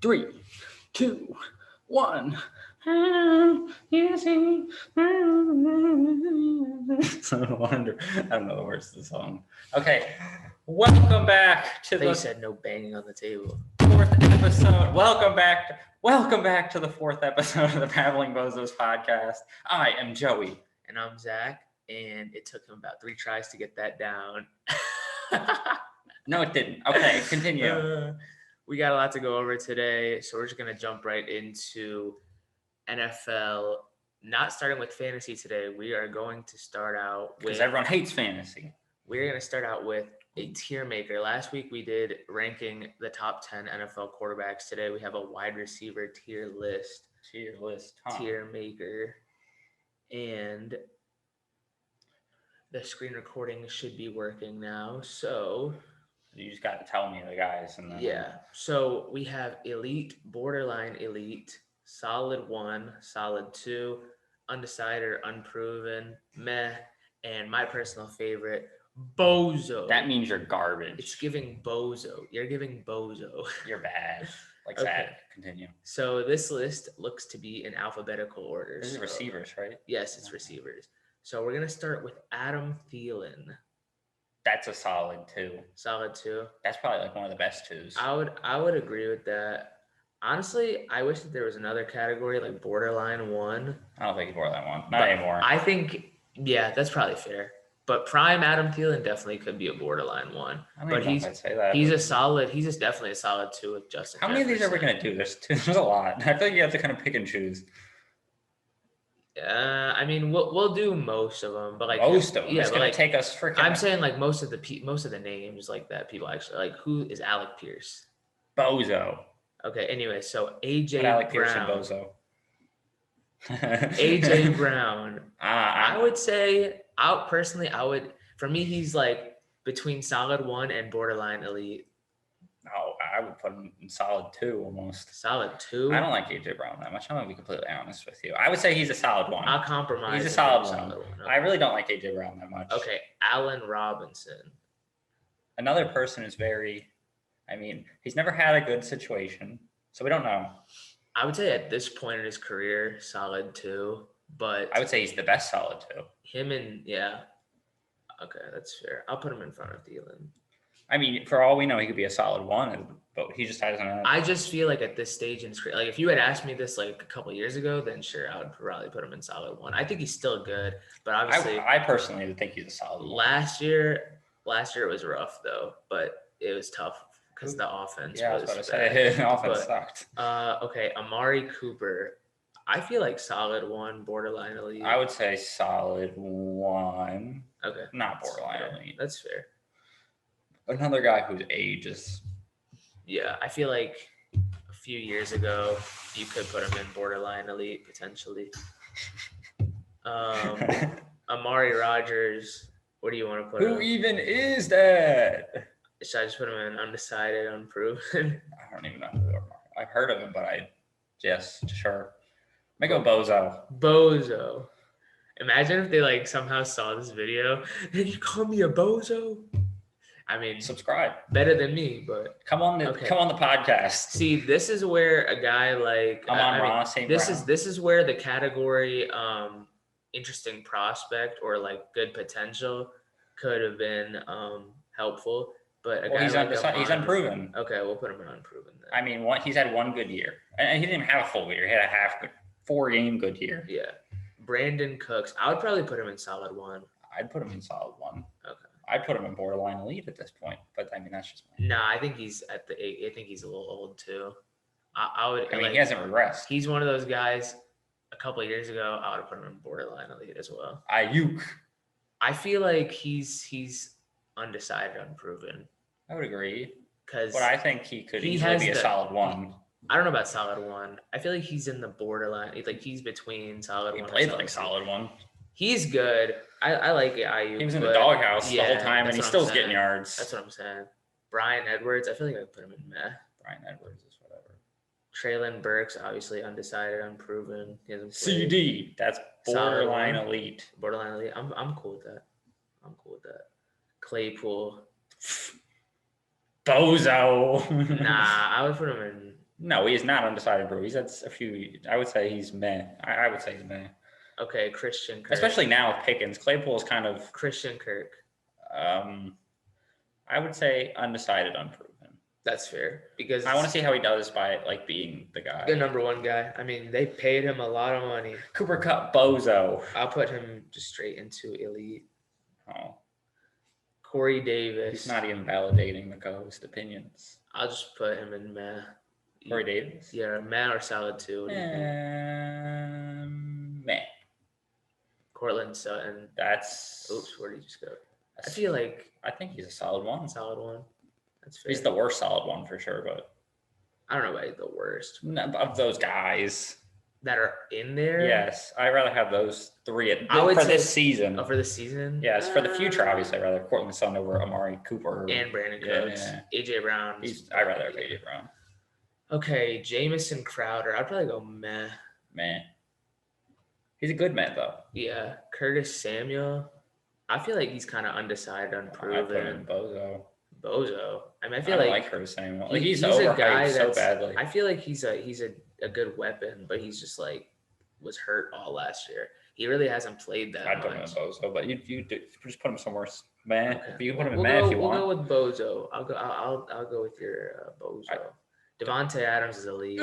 3, 2, 1. No wonder. I don't know the words to the song. Okay, welcome back to They the said no banging on the table. fourth episode. Welcome back to the fourth episode of the Babbling Bozos podcast. I am Joey. And I'm Zach, and it took him about 3 tries to get that down. No, it didn't. Okay, continue. We got a lot to go over today, so we're just going to jump right into NFL. Not starting with fantasy today. We are going to start out with... Because everyone hates fantasy. We're going to start out with a tier maker. Last week we did ranking the top 10 NFL quarterbacks. Today we have a wide receiver tier list. Tier maker. And the screen recording should be working now. So you just got to tell me the guys. And then... Yeah. So we have elite, borderline elite, solid 1, solid 2, undecided or unproven, meh, and my personal favorite, Bozo. That means you're garbage. It's giving Bozo. You're giving Bozo. You're bad. Like Okay. Zach. Continue. So this list looks to be in alphabetical order. This is receivers, right? Yes, it's receivers. So we're going to start with Adam Thielen. That's a solid 2. Solid 2. That's probably like one of the best 2s. I would agree with that. Honestly, I wish that there was another category like borderline 1. I don't think he's borderline 1. Not anymore. I think, yeah, that's probably fair. But prime Adam Thielen definitely could be a borderline 1. I don't know if I'd say that. He's definitely a solid 2 with Justin. How many of these are we going to do? There's a lot. I feel like you have to kind of pick and choose. I mean, we'll do most of them, but like most of them. Yeah, it's going to take us freaking. I'm saying like most of the names like that people actually like. Who is Alec Pierce? Bozo. Okay. Anyway, so AJ Alec Brown. Pierce and Bozo. AJ Brown. I would say I would. For me, he's like between solid 1 and borderline elite. Oh, I would put him in solid 2 almost. Solid 2? I don't like AJ Brown that much. I'm going to be completely honest with you. I would say he's a solid 1. I'll compromise. He's a solid 1. Okay. I really don't like AJ Brown that much. Okay, Allen Robinson. Another person is he's never had a good situation, so we don't know. I would say at this point in his career, solid 2, but I would say he's the best solid 2. Okay, that's fair. I'll put him in front of Thielen. I mean, for all we know, he could be a solid 1, but he just hasn't. I just feel like at this stage in his career, like if you had asked me this like a couple years ago, then sure, I would probably put him in solid 1. I think he's still good, but obviously, I personally think he's a solid 1. Last year it was rough though, but it was tough because the offense. Yeah, I was about to say the offense sucked. Okay, Amari Cooper. I feel like solid 1, borderline elite. I would say solid 1. Okay, not borderline elite. That's fair. Another guy whose age is. Yeah, I feel like a few years ago you could put him in borderline elite potentially. Amari Rodgers. What do you want to put him? Who even is that? Should I just put him in undecided, unproven? I don't even know who they are. I've heard of him, but sure. Make go Bozo. Bozo. Imagine if they like somehow saw this video. Did you call me a bozo? I mean, subscribe. Better than me, but come on the podcast. See, this is where a guy like this is where the category interesting prospect or like good potential could have been helpful. But he's unproven. Okay, we'll put him in unproven then. I mean, he's had 1 good year, and he didn't even have a full year. He had a 4-game good year. Yeah, Brandon Cooks. I would probably put him in solid 1. I'd put him in solid 1. Okay. I'd put him in borderline elite at this point, but I mean that's just. Nah, I think he's I think he's a little old too. He hasn't regressed. He's one of those guys. A couple of years ago, I would have put him in borderline elite as well. Ayuk. I feel like he's undecided, unproven. I would agree. But I think he could easily be a solid 1. I don't know about solid 1. I feel like he's in the borderline. Like he's between solid 1. He played like solid 1. He's good. I like it. He was in the doghouse the whole time, and he's still getting yards. That's what I'm saying. Bryan Edwards. I feel like I put him in meh. Bryan Edwards is whatever. Treylon Burks, obviously undecided, unproven. He hasn't played. CD. That's borderline elite. Borderline elite. I'm cool with that. Claypool. Bozo. Nah, I would put him in No, he is not undecided, bro. He's had a few. I would say he's meh. I would say he's meh. Okay, Christian Kirk. Especially now with Pickens. Claypool is kind of Christian Kirk. I would say undecided, unproven. That's fair because I want to see how he does by like being the guy. The number one guy. I mean, they paid him a lot of money. Cooper Kupp, Bozo. I'll put him just straight into elite. Oh. Corey Davis. He's not even validating the co-host opinions. I'll just put him in meh. Corey Davis? Yeah, meh or solid too. What do you think? Meh. Cortland Sutton. That's. Oops, where did he just go? I feel like. I think he's a solid one. Solid one. That's fair. He's the worst solid one for sure, but. I don't know about the worst. Of those guys. That are in there? Yes. I'd rather have those three for this season. Oh, for this season? Yes. For the future, obviously, I'd rather Cortland Sutton over Amari Cooper. And Brandon Cooks. Yeah. AJ Brown. I'd rather have AJ Brown. Okay, Jamison Crowder. I'd probably go meh. Meh. He's a good man, though. Yeah. Curtis Samuel. I feel like he's kind of undecided, unproven. I put him in Bozo. I mean, I feel like Curtis Samuel. Like he's a guy so badly. I feel like he's a good weapon, but he's just like was hurt all last year. He really hasn't played that much. I'd put him in Bozo, but you just put him somewhere. Man, Okay. you can put him in man if you want. We'll go with Bozo. I'll go with your Bozo. Devontae Adams is elite.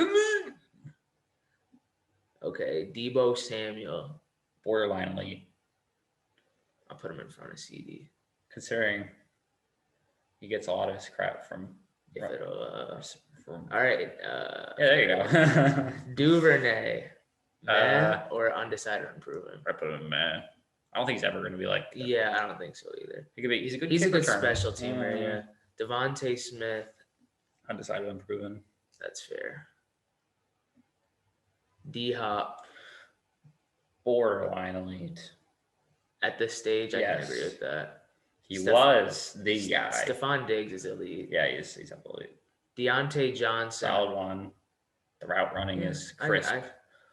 Okay, Debo Samuel. Borderline elite. I'll put him in front of CD. Considering he gets a lot of his crap from. All right. Yeah, there you go. Duvernay. Or undecided, unproven. I put him in man. I don't think he's ever going to be like. Yeah, I don't think so either. He's a good. He's a good special teamer. Yeah. Devontae Smith. Undecided, unproven. That's fair. D-Hop. Borderline elite. At this stage, I can agree with that. He was the guy. Stephon Diggs is elite. Yeah, he's elite. Deontay Johnson. Solid one. The route running is crisp.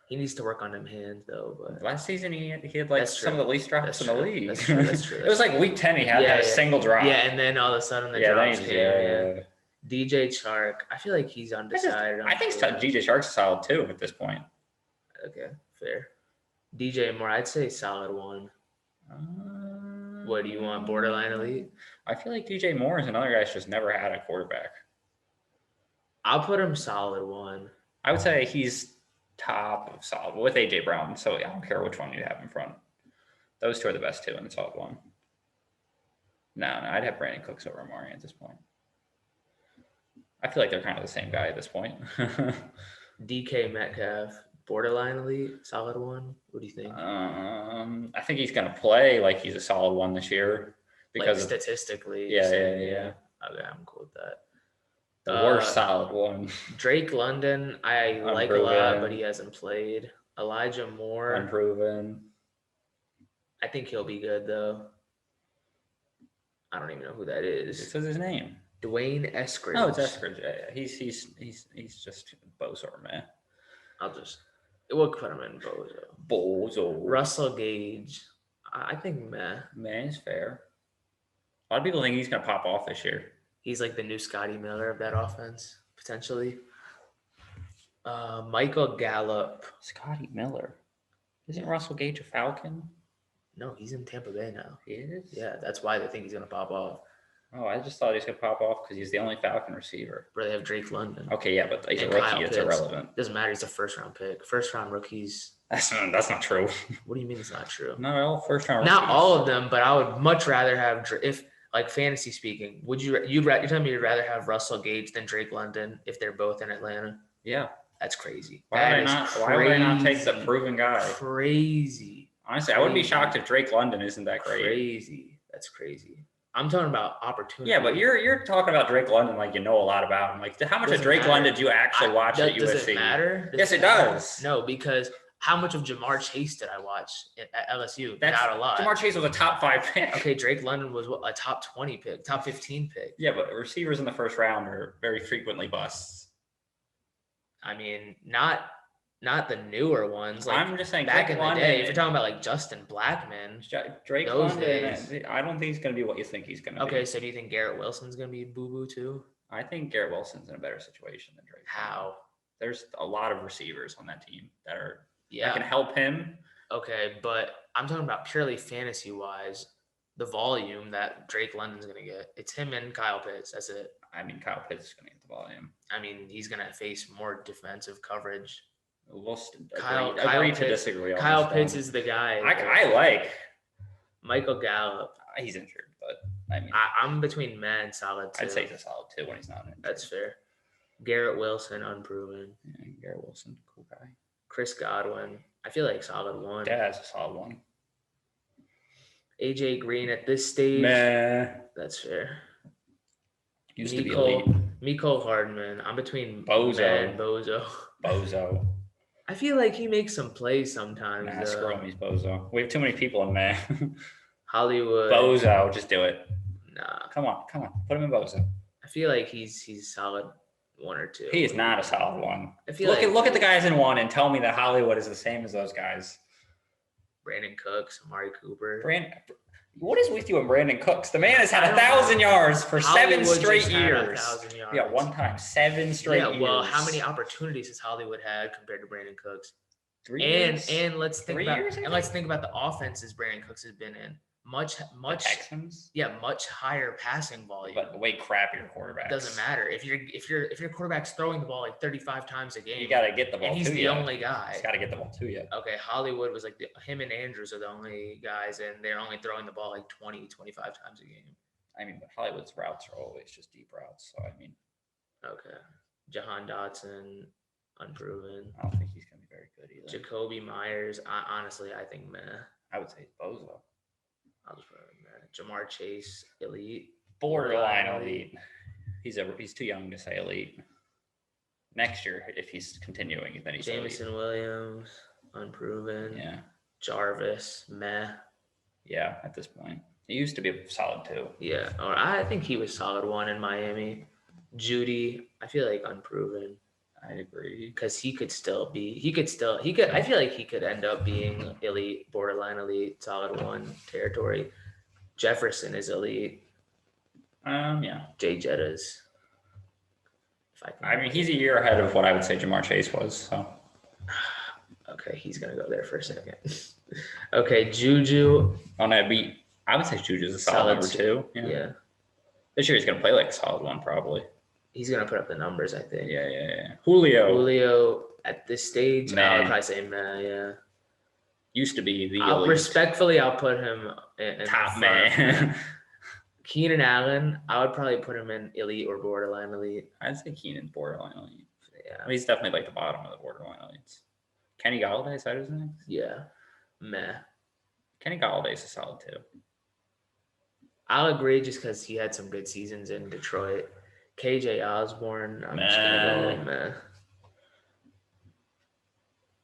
He needs to work on them hands, though. But last season, he had like some of the least drops in the league. That's true. It was like week 10, he had a single drop. Yeah, and then all of a sudden the drops came. Yeah. DJ Chark. I feel like he's undecided. I think DJ Chark's solid too at this point. Okay, fair. DJ Moore, I'd say solid one. What do you want? Borderline elite? I feel like DJ Moore is another guy that's just never had a quarterback. I'll put him solid one. I would say he's top of solid with AJ Brown. So I don't care which one you have in front. Those two are the best two in the solid one. No, I'd have Brandon Cooks over Amari at this point. I feel like they're kind of the same guy at this point. DK Metcalf, borderline elite, solid one. What do you think? I think he's going to play like he's a solid one this year because like statistically. Yeah. Okay, I'm cool with that. The worst solid one. Drake London, I like a lot, but he hasn't played. Elijah Moore. Unproven. I think he'll be good though. I don't even know who that is. It says his name. Dwayne Eskridge. Oh, it's Eskridge. Yeah. He's just Bozo, man. We'll put him in Bozo. Russell Gage. I think meh. Man, is fair. A lot of people think he's gonna pop off this year. He's like the new Scotty Miller of that offense, potentially. Michael Gallup. Scotty Miller. Isn't Russell Gage a Falcon? No, he's in Tampa Bay now. He is? Yeah, that's why they think he's going to pop off. Oh, I just thought he's going to pop off because he's the only Falcon receiver. Bro, they have Drake London. Okay, yeah, but he's a rookie. It's irrelevant. Doesn't matter. He's a first-round pick. First-round rookies. That's not true. What do you mean it's not true? Not all first-round rookies. Not all of them, but I would much rather have if like fantasy speaking. You're telling me you'd rather have Russell Gage than Drake London if they're both in Atlanta? Yeah, that's crazy. Why would I not take the proven guy? Crazy. Honestly, I wouldn't be shocked if Drake London isn't that great. Crazy. That's crazy. I'm talking about opportunity. Yeah, but you're talking about Drake London like you know a lot about him. Like, how much of Drake London did you actually watch at USC? Does it matter? Yes, it does. No, because how much of Jamar Chase did I watch at LSU? Not a lot. Jamar Chase was a top 5 pick. Okay, Drake London was a top 20 pick, top 15 pick. Yeah, but receivers in the first round are very frequently busts. I mean, not the newer ones. Like I'm just saying back in the day, if you're talking about like Justin Blackman, Drake those London, days. I don't think he's going to be what you think he's going to be. Okay, so do you think Garrett Wilson's going to be boo-boo too? I think Garrett Wilson's in a better situation than Drake. How? there's a lot of receivers on that team that Yeah. can help him. Okay, but I'm talking about purely fantasy-wise, the volume that Drake London's going to get. It's him and Kyle Pitts. That's it. I mean, Kyle Pitts is going to get the volume. I mean, he's going to face more defensive coverage. We'll Kyle to disagree on Kyle this Pitts one. is the guy. I like. Michael Gallup. He's injured, but I mean, I'm between meh and solid 2. I'd say he's a solid 2 when he's not injured. That's fair. Garrett Wilson, unproven. Yeah, Garrett Wilson, cool guy. Chris Godwin, I feel like solid 1. Yeah, that's a solid 1. AJ Green at this stage. Meh. That's fair. Used to be elite. Mecole Hardman. I'm between Bozo meh and Bozo. Bozo. I feel like he makes some plays sometimes. Nah, screw him. He's Bozo. We have too many people in meh. Hollywood. Bozo, just do it. Nah. Come on. Put him in Bozo. I feel like he's solid 1 or 2. He is not a solid 1. I feel look at the guys in 1 and tell me that Hollywood is the same as those guys. Brandon Cooks, Amari Cooper. What is with you and Brandon Cooks? The man has had 1,000 yards for Hollywood 7 straight years. 1,000 yards. Yeah, one time, 7 straight years. Yeah, well, how many opportunities has Hollywood had compared to Brandon Cooks? 3 years? And let's think 3 about years, let's think about the offenses Brandon Cooks has been in. Much the Texans. Yeah, much higher passing volume. But way crappier quarterbacks. It doesn't matter if your quarterback's throwing the ball like 35 times a game. You got to get the ball. And he's the only guy. He's got to get the ball to you. Okay, Hollywood was like him and Andrews are the only guys, and they're only throwing the ball like 20, 25 times a game. I mean, but Hollywood's routes are always just deep routes. So I mean, okay, Jahan Dotson, unproven. I don't think he's gonna be very good either. Jacoby Myers, honestly, I think meh. I would say Bozo. I'll just put him there. Jamar Chase, elite. Borderline elite. He's too young to say elite. Next year, if he's continuing, then he's Jameson elite. Williams, unproven. Yeah. Jarvis, meh. Yeah, at this point. He used to be a solid 2. Yeah, or I think he was solid 1 in Miami. Judy, I feel like unproven. I agree. Because I feel like he could end up being elite, borderline elite, solid 1 territory. Jefferson is elite. Yeah. Jay Jettas. I mean, he's a year ahead of what I would say Jamar Chase was. So. Okay, he's gonna go there for a second. Okay, Juju. I would say Juju's a solid number 2. Yeah. This year he's gonna play like a solid 1 probably. He's gonna put up the numbers, I think. Yeah. Julio at this stage, I would probably say meh. Yeah. Used to be the elite. Respectfully, I'll put him in top man. Keenan Allen, I would probably put him in elite or borderline elite. I'd say Keenan's borderline elite. Yeah. I mean, he's definitely like the bottom of the borderline elites. Kenny Galladay, is that his name? Yeah. Meh. Kenny Galladay's a solid 2. I'll agree just because he had some good seasons in Detroit. KJ Osborne, I'm just gonna go meh.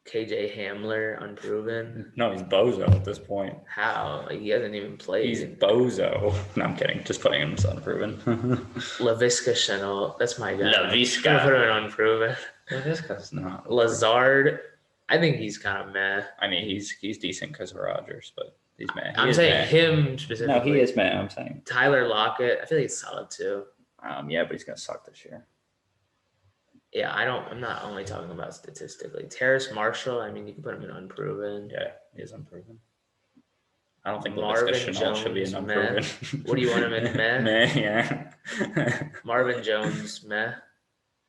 KJ Hamler, unproven. No, he's Bozo at this point. How? He hasn't even played. He's Bozo. No, I'm kidding. Just putting him as unproven. Laviska Shenault, that's my guy. Laviska. Gonna put him in unproven. Laviska's not. Lazard, I think he's kind of meh. I mean, he's decent because of Rodgers, but he's meh. I'm saying him specifically. No, he is meh. I'm saying Tyler Lockett, I feel like he's solid too. Yeah, but he's gonna suck this year. Yeah, I'm not only talking about statistically. Terrace Marshall, I mean, you can put him in unproven. Yeah, he is unproven. I don't think Marvin Jones should be an unproven. What do you want him in? Meh? Meh, yeah. Marvin Jones, meh,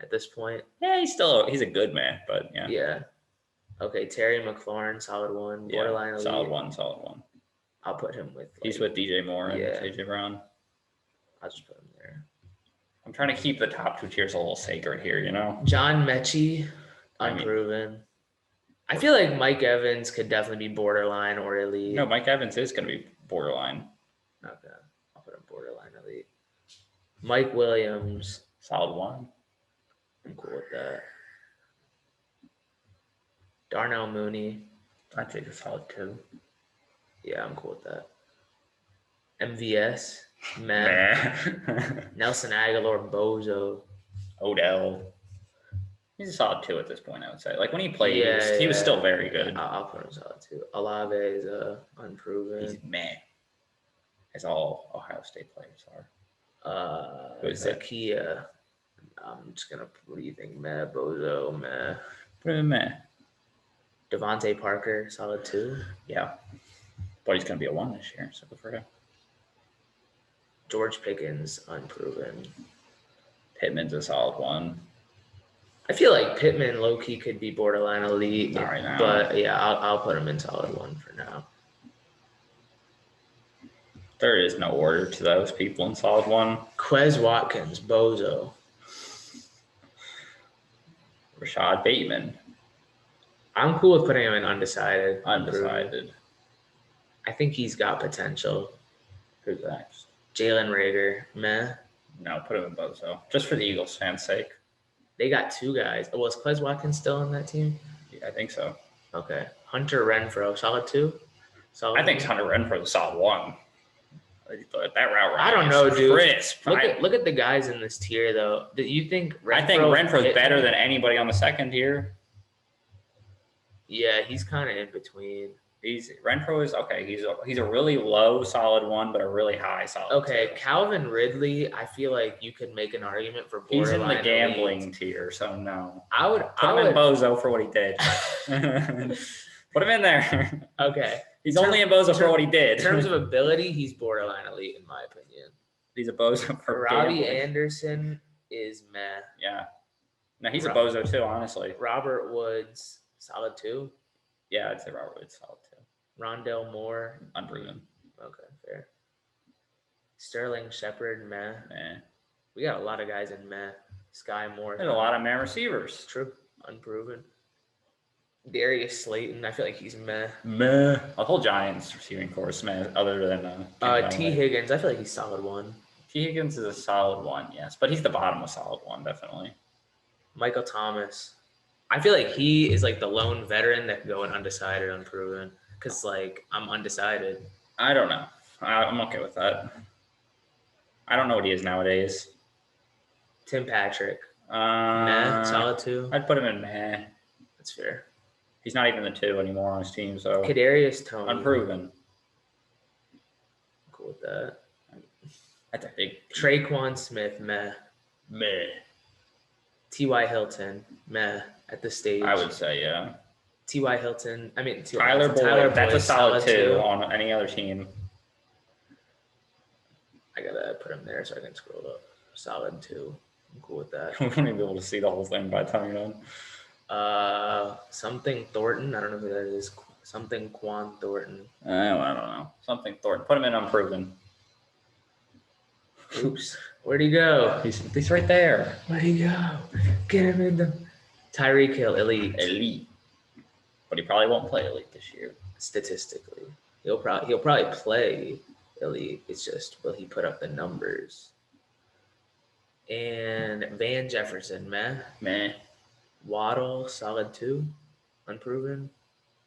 at this point. Yeah, he's a good man, but yeah. Yeah. Okay, Terry McLaurin, solid 1. Borderline elite. Solid 1. I'll put him with. He's with DJ Moore and AJ Brown. I'll just put him there. I'm trying to keep the top 2 tiers a little sacred here, you know? John Mechie, unproven. I feel like Mike Evans could definitely be borderline or elite. No, Mike Evans is going to be borderline. Okay. I'll put him borderline elite. Mike Williams. Solid 1. I'm cool with that. Darnell Mooney. I'd say a solid 2. Yeah, I'm cool with that. MVS. Meh. Nelson Aguilar, Bozo. Odell. He's a solid 2 at this point, I would say. Like when he played, he was still very good. I'll put him solid 2. Olave is unproven. He's meh. As all Ohio State players are. Zakia. I'm just gonna. What do you think, meh? Bozo, meh. Put him in meh. Devontae Parker, solid 2. Yeah. But he's going to be a 1 this year, so good for him. George Pickens, unproven. Pittman's a solid 1. I feel like Pittman low-key could be borderline elite. Not right now. But yeah, I'll put him in solid 1 for now. There is no order to those people in solid 1. Quez Watkins, Bozo. Rashad Bateman. I'm cool with putting him in undecided. Undecided. I think he's got potential. Who's next? Jalen Reagor, meh. No, put him in Bozo. Just for the Eagles fans' sake. They got 2 guys. Oh, was Quez Watkins still on that team? Yeah, I think so. Okay. Hunter Renfrow, solid 2? I think Hunter Renfrow is a solid 1. That route I don't know, dude. Crisp. Look at the guys in this tier, though. Do you think I think Renfro's better than anybody on the second tier. Yeah, he's kind of in between. Renfrow is okay. He's a really low solid 1, but a really high solid. Okay, 2. Calvin Ridley. I feel like you could make an argument for borderline. He's in the gambling elite. tier, so no. I would put him in Bozo for what he did. Put him in there. Okay, he's only in Bozo for what he did. In terms of ability, he's borderline elite in my opinion. He's a Bozo for Robbie gambling. Anderson is meh. Yeah, no, he's a Bozo too. Honestly, Robert Woods, solid 2. Yeah, I'd say Robert Woods solid 2. Rondell Moore, unproven. Okay, fair. Sterling Shepard, meh. Meh. We got a lot of guys in meh. Sky Moore. There's a lot of meh receivers. True. Unproven. Darius Slayton, I feel like he's meh. Meh. The whole Giants receiving core is meh, other than T. Higgins, I feel like he's solid 1. T. Higgins is a solid 1, yes, but he's the bottom of solid 1, definitely. Michael Thomas. I feel like he is like the lone veteran that can go in undecided, unproven. Because, like, I'm undecided. I don't know. I'm okay with that. I don't know what he is nowadays. Tim Patrick. Meh, solid 2. I'd put him in meh. That's fair. He's not even the 2 anymore on his team, so. Kadarius Toney. Unproven. Cool with that. That's a big. Traquan Smith, meh. Meh. T.Y. Hilton, meh, at this stage. I would say, yeah. T.Y. Hilton, Tyler Boyd, that's a solid 2 on any other team. I gotta put him there so I can scroll up. Solid 2. I'm cool with that. We won't even be able to see the whole thing by the time you're done. Something Thornton. I don't know who that is. Something Quan Thornton. I don't know. Something Thornton. Put him in unproven. Oops. Where'd he go? He's right there. Where'd he go? Get him in the Tyreek Hill, elite. Elite. But he probably won't play elite this year. Statistically. He'll probably play elite. It's just, will he put up the numbers? And Van Jefferson, meh. Meh. Waddle, solid 2. Unproven.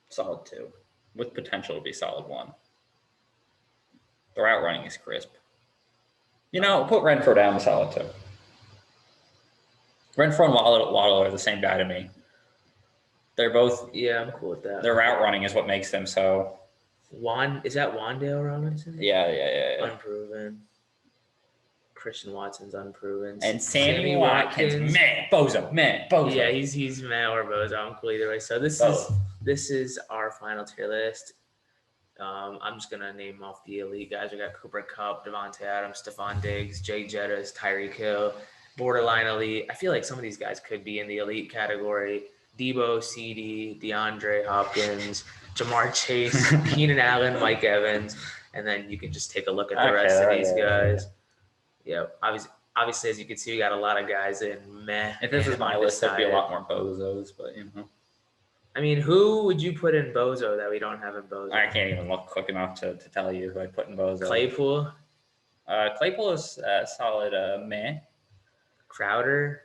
Solid 2. With potential to be solid 1. The route running is crisp. You know, put Renfrow down to solid 2. Renfrow and Waddle are the same guy to me. They're both. Yeah, I'm cool with that. Their route running is what makes them so. Is that Wandale Robinson? Yeah. Unproven. Christian Watson's unproven. And Sammy Watkins, meh. Bozo. Yeah, he's meh or Bozo. I'm cool either way. So this is our final tier list. I'm just gonna name off the elite guys. We got Cooper Kupp, Devontae Adams, Stephon Diggs, Jay Jettis, Tyreek Hill, borderline elite. I feel like some of these guys could be in the elite category. Debo, CD, DeAndre Hopkins, Jamar Chase, Keenan Allen, Mike Evans, and then you can just take a look at the rest of these guys. Yeah, obviously, as you can see, we got a lot of guys in meh. If this is my list, there'd be a lot more Bozos, but you know. I mean, who would you put in Bozo that we don't have in Bozo? I can't even look quick enough to tell you who I put in Bozo. Claypool? Claypool is solid meh. Crowder?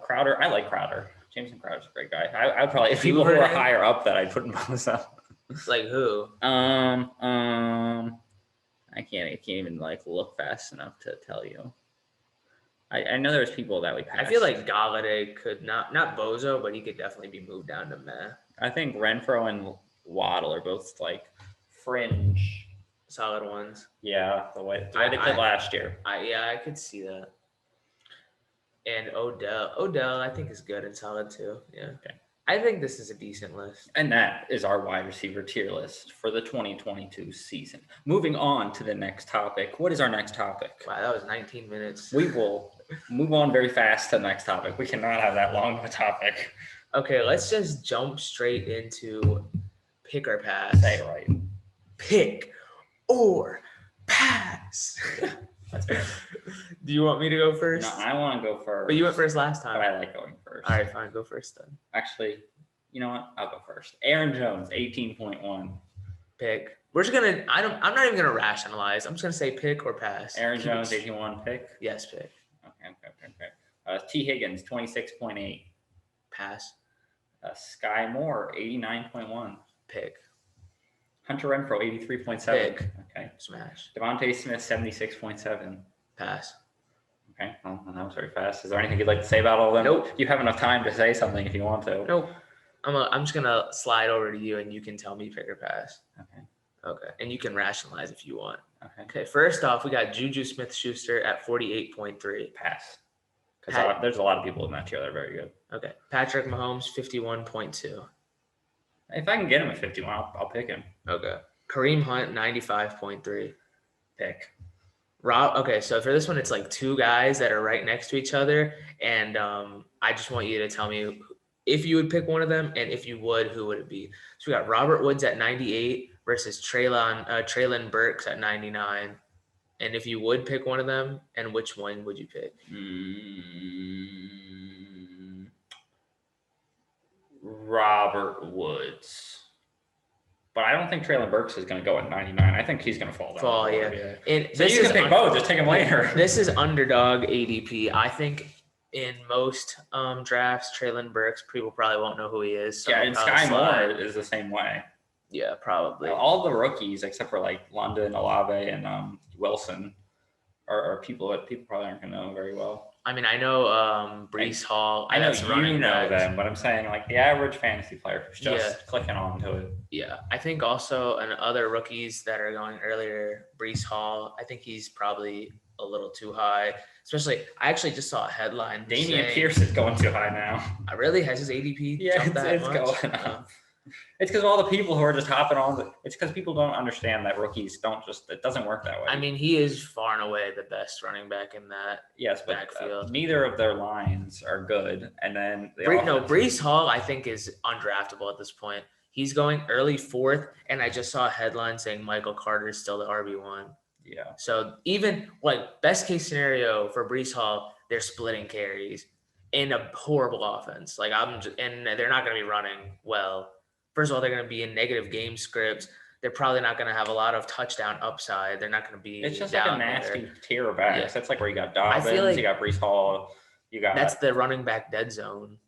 Crowder, I like Crowder. Jameson Crowder's a great guy. I would probably, if people who are higher up that I'd put in Bozo. Like who? I can't even like look fast enough to tell you. I know there's people that we passed. I feel like Galladay could not Bozo, but he could definitely be moved down to meh. I think Renfrow and Waddle are both like fringe solid ones. Yeah, the way they did last year. I could see that. And Odell, I think is good and solid too. Yeah. Okay. I think this is a decent list. And that is our wide receiver tier list for the 2022 season. Moving on to the next topic. What is our next topic? Wow, that was 19 minutes. We will move on very fast to the next topic. We cannot have that long of a topic. Okay, let's just jump straight into pick or pass. Say it right. Pick or pass. That's good. Do you want me to go first? No, I want to go first. But you went first last time. But I like going first. All right, fine. Go first then. Actually, you know what? I'll go first. Aaron Jones, 18.1. Pick. We're just gonna. I'm not even gonna rationalize. I'm just gonna say pick or pass. Aaron Jones, 18.1. Pick. Yes, pick. Okay. T. Higgins, 26.8. Pass. Sky Moore, 89.1. Pick. Hunter Renfrow, 83.7. Pick. Okay. Smash. Devontae Smith, 76.7. Pass. Okay. Well, that was very fast. Is there anything you'd like to say about all of them? Nope. You have enough time to say something if you want to. Nope. I'm just gonna slide over to you, and you can tell me pick or pass. Okay. Okay. And you can rationalize if you want. Okay. Okay. First off, we got Juju Smith-Schuster at 48.3. Pass. Because there's a lot of people in that tier that are very good. Okay. Patrick Mahomes, 51.2. If I can get him at 51, I'll pick him. Okay. Kareem Hunt, 95.3. Pick. Okay, so for this one, it's like two guys that are right next to each other, and I just want you to tell me if you would pick one of them, and if you would, who would it be? So we got Robert Woods at 98 versus Treylon Burks at 99. And if you would pick one of them, and which one would you pick? Robert Woods. But I don't think Treylon Burks is going to go at 99. I think he's going to fall down. Yeah. And so you can pick both. Just take him later. This is underdog ADP. I think in most drafts, Treylon Burks, people probably won't know who he is. So yeah, and Sky Moore is the same way. Yeah, probably. All the rookies, except for like London, Olave, and Wilson, are people that people probably aren't going to know very well. I mean, I know Breece Hall. I know you know them, but I'm saying like the average fantasy player who's just clicking on to it. Yeah, I think also and other rookies that are going earlier, Breece Hall, I think he's probably a little too high. Especially, I actually just saw a headline. Dameon Pierce is going too high now. Really? Has his ADP jumped that it's much? Going up. It's because of all the people who are just hopping on. It's because people don't understand that rookies don't just. It doesn't work that way. I mean, he is far and away the best running back in that backfield. Neither of their lines are good, and then Breece Hall I think is undraftable at this point. He's going early fourth, and I just saw a headline saying Michael Carter is still the RB1. Yeah. So even like best case scenario for Breece Hall, they're splitting carries in a horrible offense. Like and they're not going to be running well. First of all, they're going to be in negative game scripts. They're probably not going to have a lot of touchdown upside. They're not going to be. It's just like a nasty tier of backs. Yeah. That's like where you got Dobbins, you got Breece Hall, That's the running back dead zone.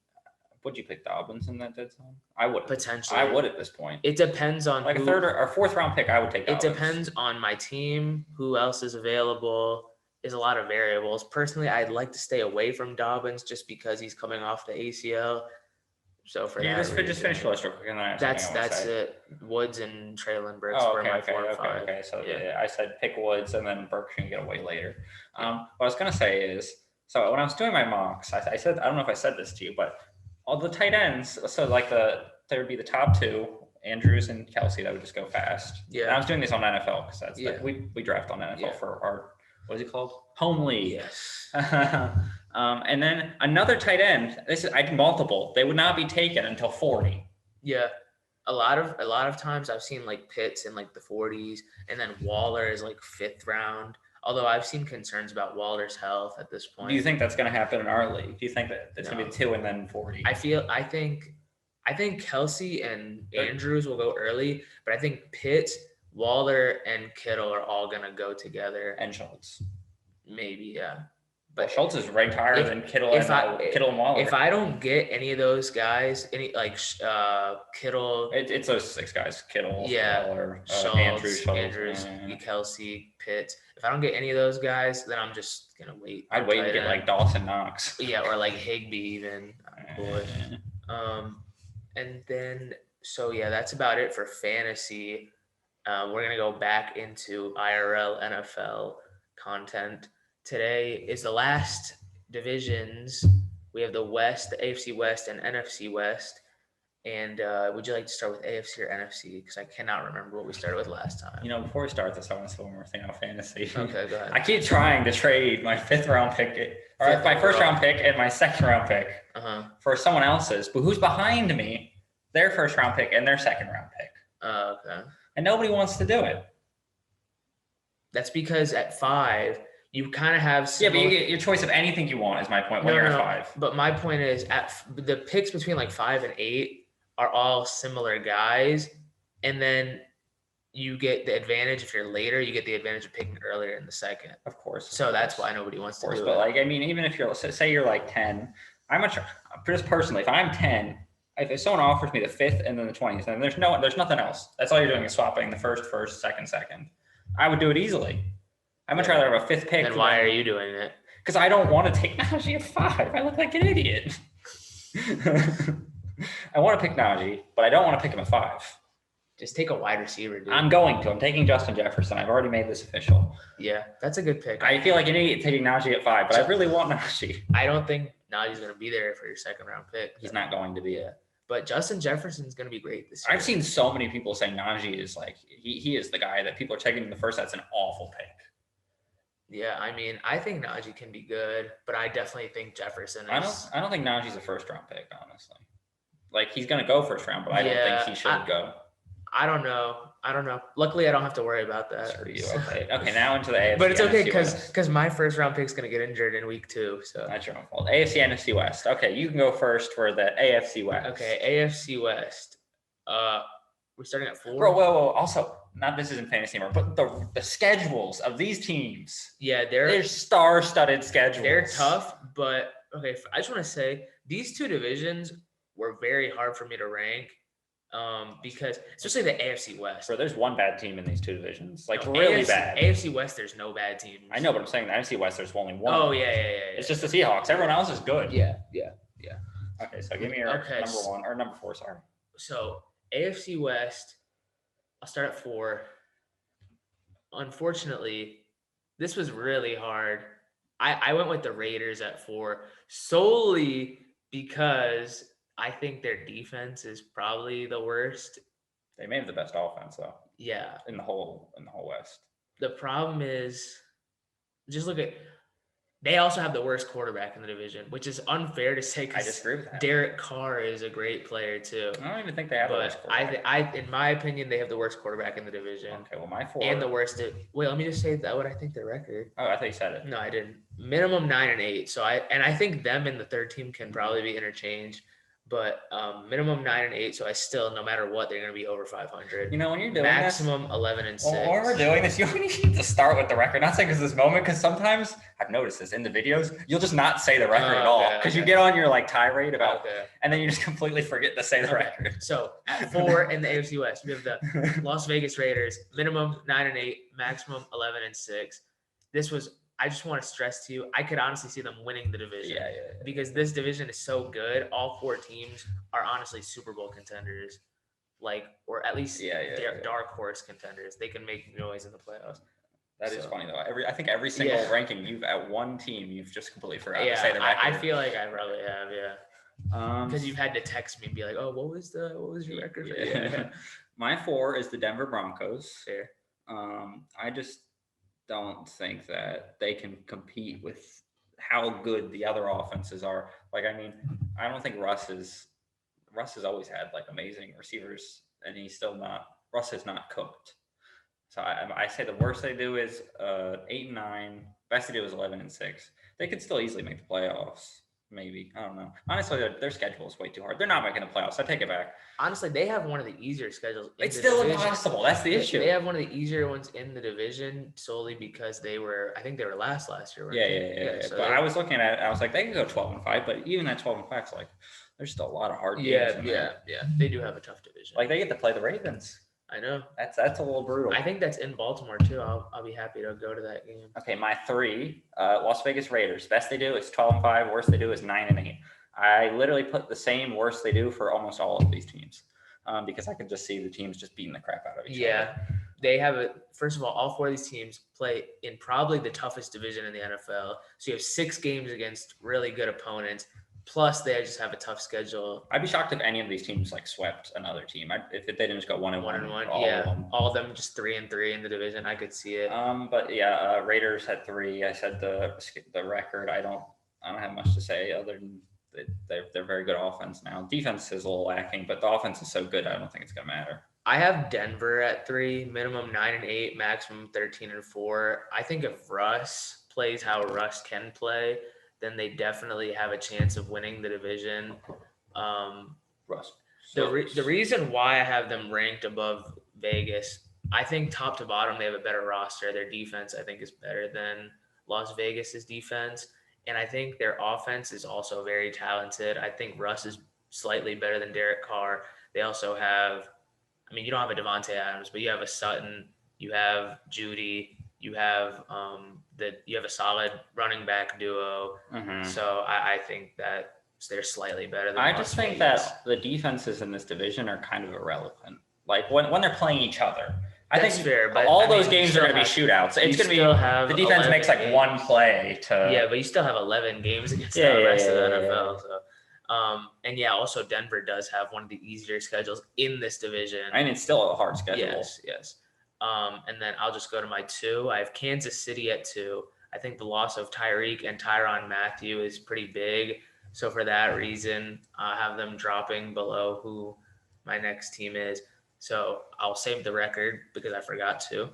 Would you pick Dobbins in that dead zone? I would. Potentially. I would at this point. It depends on like a third or fourth round pick. I would take Dobbins. It depends on my team, who else is available. There's a lot of variables. Personally, I'd like to stay away from Dobbins just because he's coming off the ACL. So for that just finish the list real quick, and then that's it. Woods and Treylon Burks were my 4 and 5. Okay. So I said pick Woods, and then Burks can get away later. What I was gonna say is, so when I was doing my mocks, I said, I don't know if I said this to you, but all the tight ends. So like there would be the top two, Andrews and Kelsey, that would just go fast. Yeah. And I was doing this on NFL because that's we draft on NFL for our what is it called? Home league. Yes. And then another tight end. I did multiple. They would not be taken until 40. Yeah, a lot of times I've seen like Pitts in like the 40s, and then Waller is like 5th round. Although I've seen concerns about Waller's health at this point. Do you think that's going to happen in our league? Do you think that it's going to be 2 and then 40? I think Kelsey and Andrews will go early, but I think Pitts, Waller, and Kittle are all going to go together. And Schultz. Maybe, yeah. But Schultz is ranked higher than Kittle and Waller. If I don't get any of those guys, Kittle, it's those 6 guys: Kittle, Waller, Schultz, Andrews, Kelsey, Pitts. If I don't get any of those guys, then I'm just gonna wait. I'd wait to get like Dawson Knox. Yeah, or like Higbee even. And then that's about it for fantasy. We're gonna go back into IRL NFL content. Today is the last divisions, we have the West, the AFC West, and NFC West. And would you like to start with AFC or NFC? Because I cannot remember what we started with last time. Before we start this, I want to say one more thing on fantasy. Okay, go ahead. I keep trying to trade my 5th round pick, or my first round pick and my 2nd round pick for someone else's, but who's behind me, their 1st round pick and their 2nd round pick. Okay. And nobody wants to do it. That's because at 5, you kind of have but you get your choice of anything you want is my point when you're at 5. But my point is the picks between like 5 and 8 are all similar guys, and then you get the advantage if you're later. You get the advantage of picking earlier in the 2nd. Of course. So that's why nobody wants to do it. But like, I mean, even if you're, say you're like 10, just personally, if I'm 10, if someone offers me the 5th and then the 20th, and there's nothing else. That's all you're doing is swapping the first, 2nd. I would do it easily. I'd much rather have a 5th pick. Then why are you doing it? Because I don't want to take Najee at 5. I look like an idiot. I want to pick Najee, but I don't want to pick him at 5. Just take a wide receiver, dude. I'm taking Justin Jefferson. I've already made this official. Yeah, that's a good pick. I feel like an idiot taking Najee at 5, but I really want Najee. I don't think Najee's going to be there for your 2nd round pick. He's not going to be. Yeah. But Justin Jefferson's going to be great this year. I've seen so many people say Najee is like, he is the guy that people are taking in the 1st. That's an awful pick. Yeah, I mean, I think Najee can be good, but I definitely think Jefferson is. I don't think Najee's a 1st round pick, honestly. Like, he's going to go 1st round, but I don't think he should go. I don't know. Luckily, I don't have to worry about that. Screw you. Okay, now into the AFC. But it's okay because my 1st round pick's going to get injured in week 2. So that's your own fault. AFC, NFC West. Okay, you can go first for the AFC West. Okay, AFC West. We're starting at 4. Bro, whoa. Also, this isn't fantasy anymore, but the schedules of these teams. Yeah, they're star-studded schedules. They're tough, but okay. I just want to say these 2 divisions were very hard for me to rank. Because especially the AFC West. Bro, there's one bad team in these 2 divisions. Really bad. AFC West, there's no bad teams. I know, but I'm saying the NFC West, there's only one. Oh, yeah. It's just the Seahawks. Everyone else is good. Yeah. Okay, so give me your number 1 or number 4, sorry. So AFC West, I'll start at 4. Unfortunately, this was really hard. I went with the Raiders at 4 solely because I think their defense is probably the worst. They may have the best offense, though. Yeah. In the whole West. The problem is, just look at, they also have the worst quarterback in the division, which is unfair to say. I disagree with that. Derek Carr is a great player too. I don't even think they have the worst quarterback. I in my opinion, they have the worst quarterback in the division. Okay, well, my 4. And the worst. Wait, let me just say that what I think their record. Oh, I thought you said it. No, I didn't. Minimum 9-8. So I think them and the 3rd team can probably be interchanged. But minimum 9-8, so I still, no matter what, they're going to be over 500. When you're doing maximum 11-6. Well, when we're doing this, you need to start with the record. Not saying it's this moment, because sometimes I've noticed this in the videos, you'll just not say the record at all because you get on your tirade about, and then you just completely forget to say the record. So at 4 in the AFC West, we have the Las Vegas Raiders, minimum 9-8, maximum 11-6. This was. I just want to stress to you, I could honestly see them winning the division. Yeah. Because this division is so good. All 4 teams are honestly Super Bowl contenders, or at least dark horse contenders. They can make noise in the playoffs. That is funny though. I think every single ranking you've at one team, you've just completely forgot to say the record. I feel like I probably have, because you've had to text me and be like, "Oh, what was your record?" Yeah. My 4 is the Denver Broncos. Fair. I just don't think that they can compete with how good the other offenses are. I don't think Russ has always had amazing receivers, and Russ is not cooked. So I say the worst they do is 8-9. Best they do is 11-6. They could still easily make the playoffs. Maybe. I don't know. Honestly, their schedule is way too hard. They're not making the playoffs. I take it back. Honestly, they have one of the easier schedules. It's still impossible. That's the issue. They have one of the easier ones in the division solely because I think they were last year. Yeah. So but I was looking at it. I was like, they could go 12-5, but even at 12-5, there's still a lot of hard games. Yeah. They do have a tough division. They get to play the Ravens. I know. That's a little brutal. I think that's in Baltimore too. I'll be happy to go to that game. Okay, my 3, Las Vegas Raiders. Best they do is 12-5. Worst they do is 9-8. I literally put the same worst they do for almost all of these teams, because I could just see the teams just beating the crap out of each other. they have first of all 4 of these teams play in probably the toughest division in the NFL. So you have 6 games against really good opponents. Plus, they just have a tough schedule. I'd be shocked if any of these teams like swept another team. If they didn't just go 1-1. All of them just 3-3 in the division. I could see it. But yeah, Raiders had 3. I said the record. I don't have much to say other than they're very good offense now. Defense is a little lacking, but the offense is so good. I don't think it's gonna matter. I have Denver at 3, minimum 9-8, maximum 13-4. I think if Russ plays how Russ can play, then they definitely have a chance of winning the division. Russ. The reason why I have them ranked above Vegas, I think top to bottom they have a better roster. Their defense, I think, is better than Las Vegas's defense, and I think their offense is also very talented. I think Russ is slightly better than Derek Carr. They also have, I mean, you don't have a Devontae Adams, but you have a Sutton, you have Judy, you have you have a solid running back duo. Mm-hmm. So I think that they're slightly better than I Las just think Vegas. that the defenses in this division are kind of irrelevant. Like when they're playing each other. I That's think fair, but all those games are going to be shootouts. It's going to be the defense makes like games. one play to. Yeah, but you still have 11 games against the rest of the NFL. So, and yeah, also Denver does have one of the easier schedules in this division. I mean, it's still a hard schedule. Yes. And then I'll just go to my 2. I have Kansas City at 2. I think the loss of Tyreek and Tyrann Mathieu is pretty big. So for that reason, I have them dropping below who my next team is. So I'll save the record because I forgot to.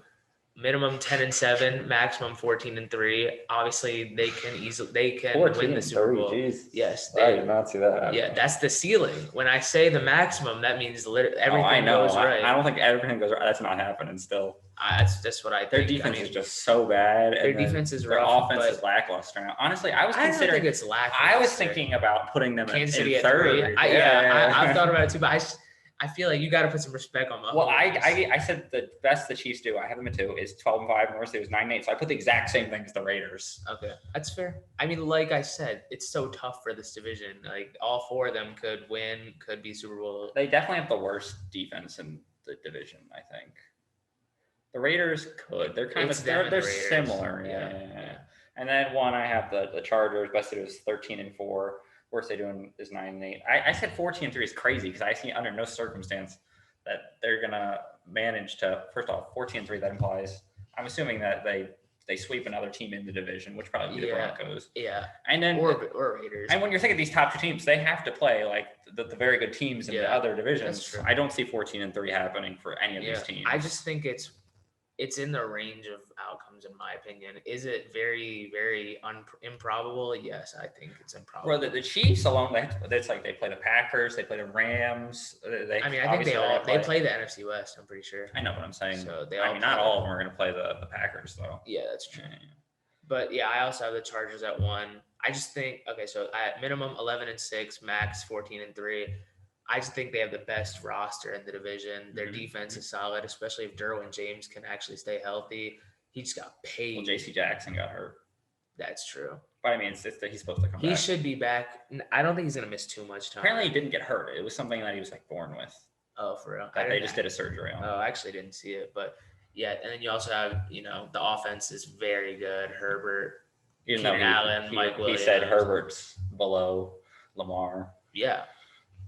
Minimum 10-7, maximum 14-3. Obviously, they can win the Super Bowl. Geez. Yes, I did not see that. Yeah, that's the ceiling. When I say the maximum, that means everything goes right. I don't think everything goes right. That's not happening still. That's what I think. Their defense is just so bad. Their defense is rough. Their offense is lackluster now. Honestly, I don't think it's lackluster. I was thinking about putting them Kansas City in at 3rd. 3. I've thought about it too, but I feel like you got to put some respect on Mahomes. Well, I said the best the Chiefs do, I have them at 2, is 12-5. North State was 9-8. So I put the exact same thing as the Raiders. Okay, that's fair. I mean, like I said, it's so tough for this division. Like all 4 of them could win, could be Super Bowl. They definitely have the worst defense in the division, I think. The Raiders could. They're kind of they're similar. Yeah. And then 1, I have the Chargers. Best they do is 13-4. Worst they doing is 9-8. I said 14-3 is crazy because I see under no circumstance that they're gonna manage to. First off, 14-3 that implies. I'm assuming that they sweep another team in the division, which probably be the Broncos. Yeah. And then or Raiders. And when you're thinking these top 2 teams, they have to play like the very good teams in the other divisions. I don't see 14-3 happening for any of these teams. I just think it's in the range of outcomes, in my opinion. Is it very, very improbable? Yes, I think it's improbable. Well, the Chiefs alone, it's like they play the Packers, they play the Rams. I think they play the NFC West, I'm pretty sure. I know what I'm saying. So not all of them are going to play the Packers, though. Yeah, that's true. Yeah. But, yeah, I also have the Chargers at 1. I just think, okay, so at minimum 11-6, max 14-3. I just think they have the best roster in the division. Their defense is solid, especially if Derwin James can actually stay healthy. He just got paid. Well, J.C. Jackson got hurt. That's true. But I mean, he's supposed to come back. He should be back. I don't think he's going to miss too much time. Apparently, he didn't get hurt. It was something that he was like born with. Oh, for real? That they just did a surgery on. Oh, I actually didn't see it. But yeah, and then you also have, the offense is very good. Herbert, Keenan Allen, Mike Williams. He said Herbert's below Lamar. Yeah.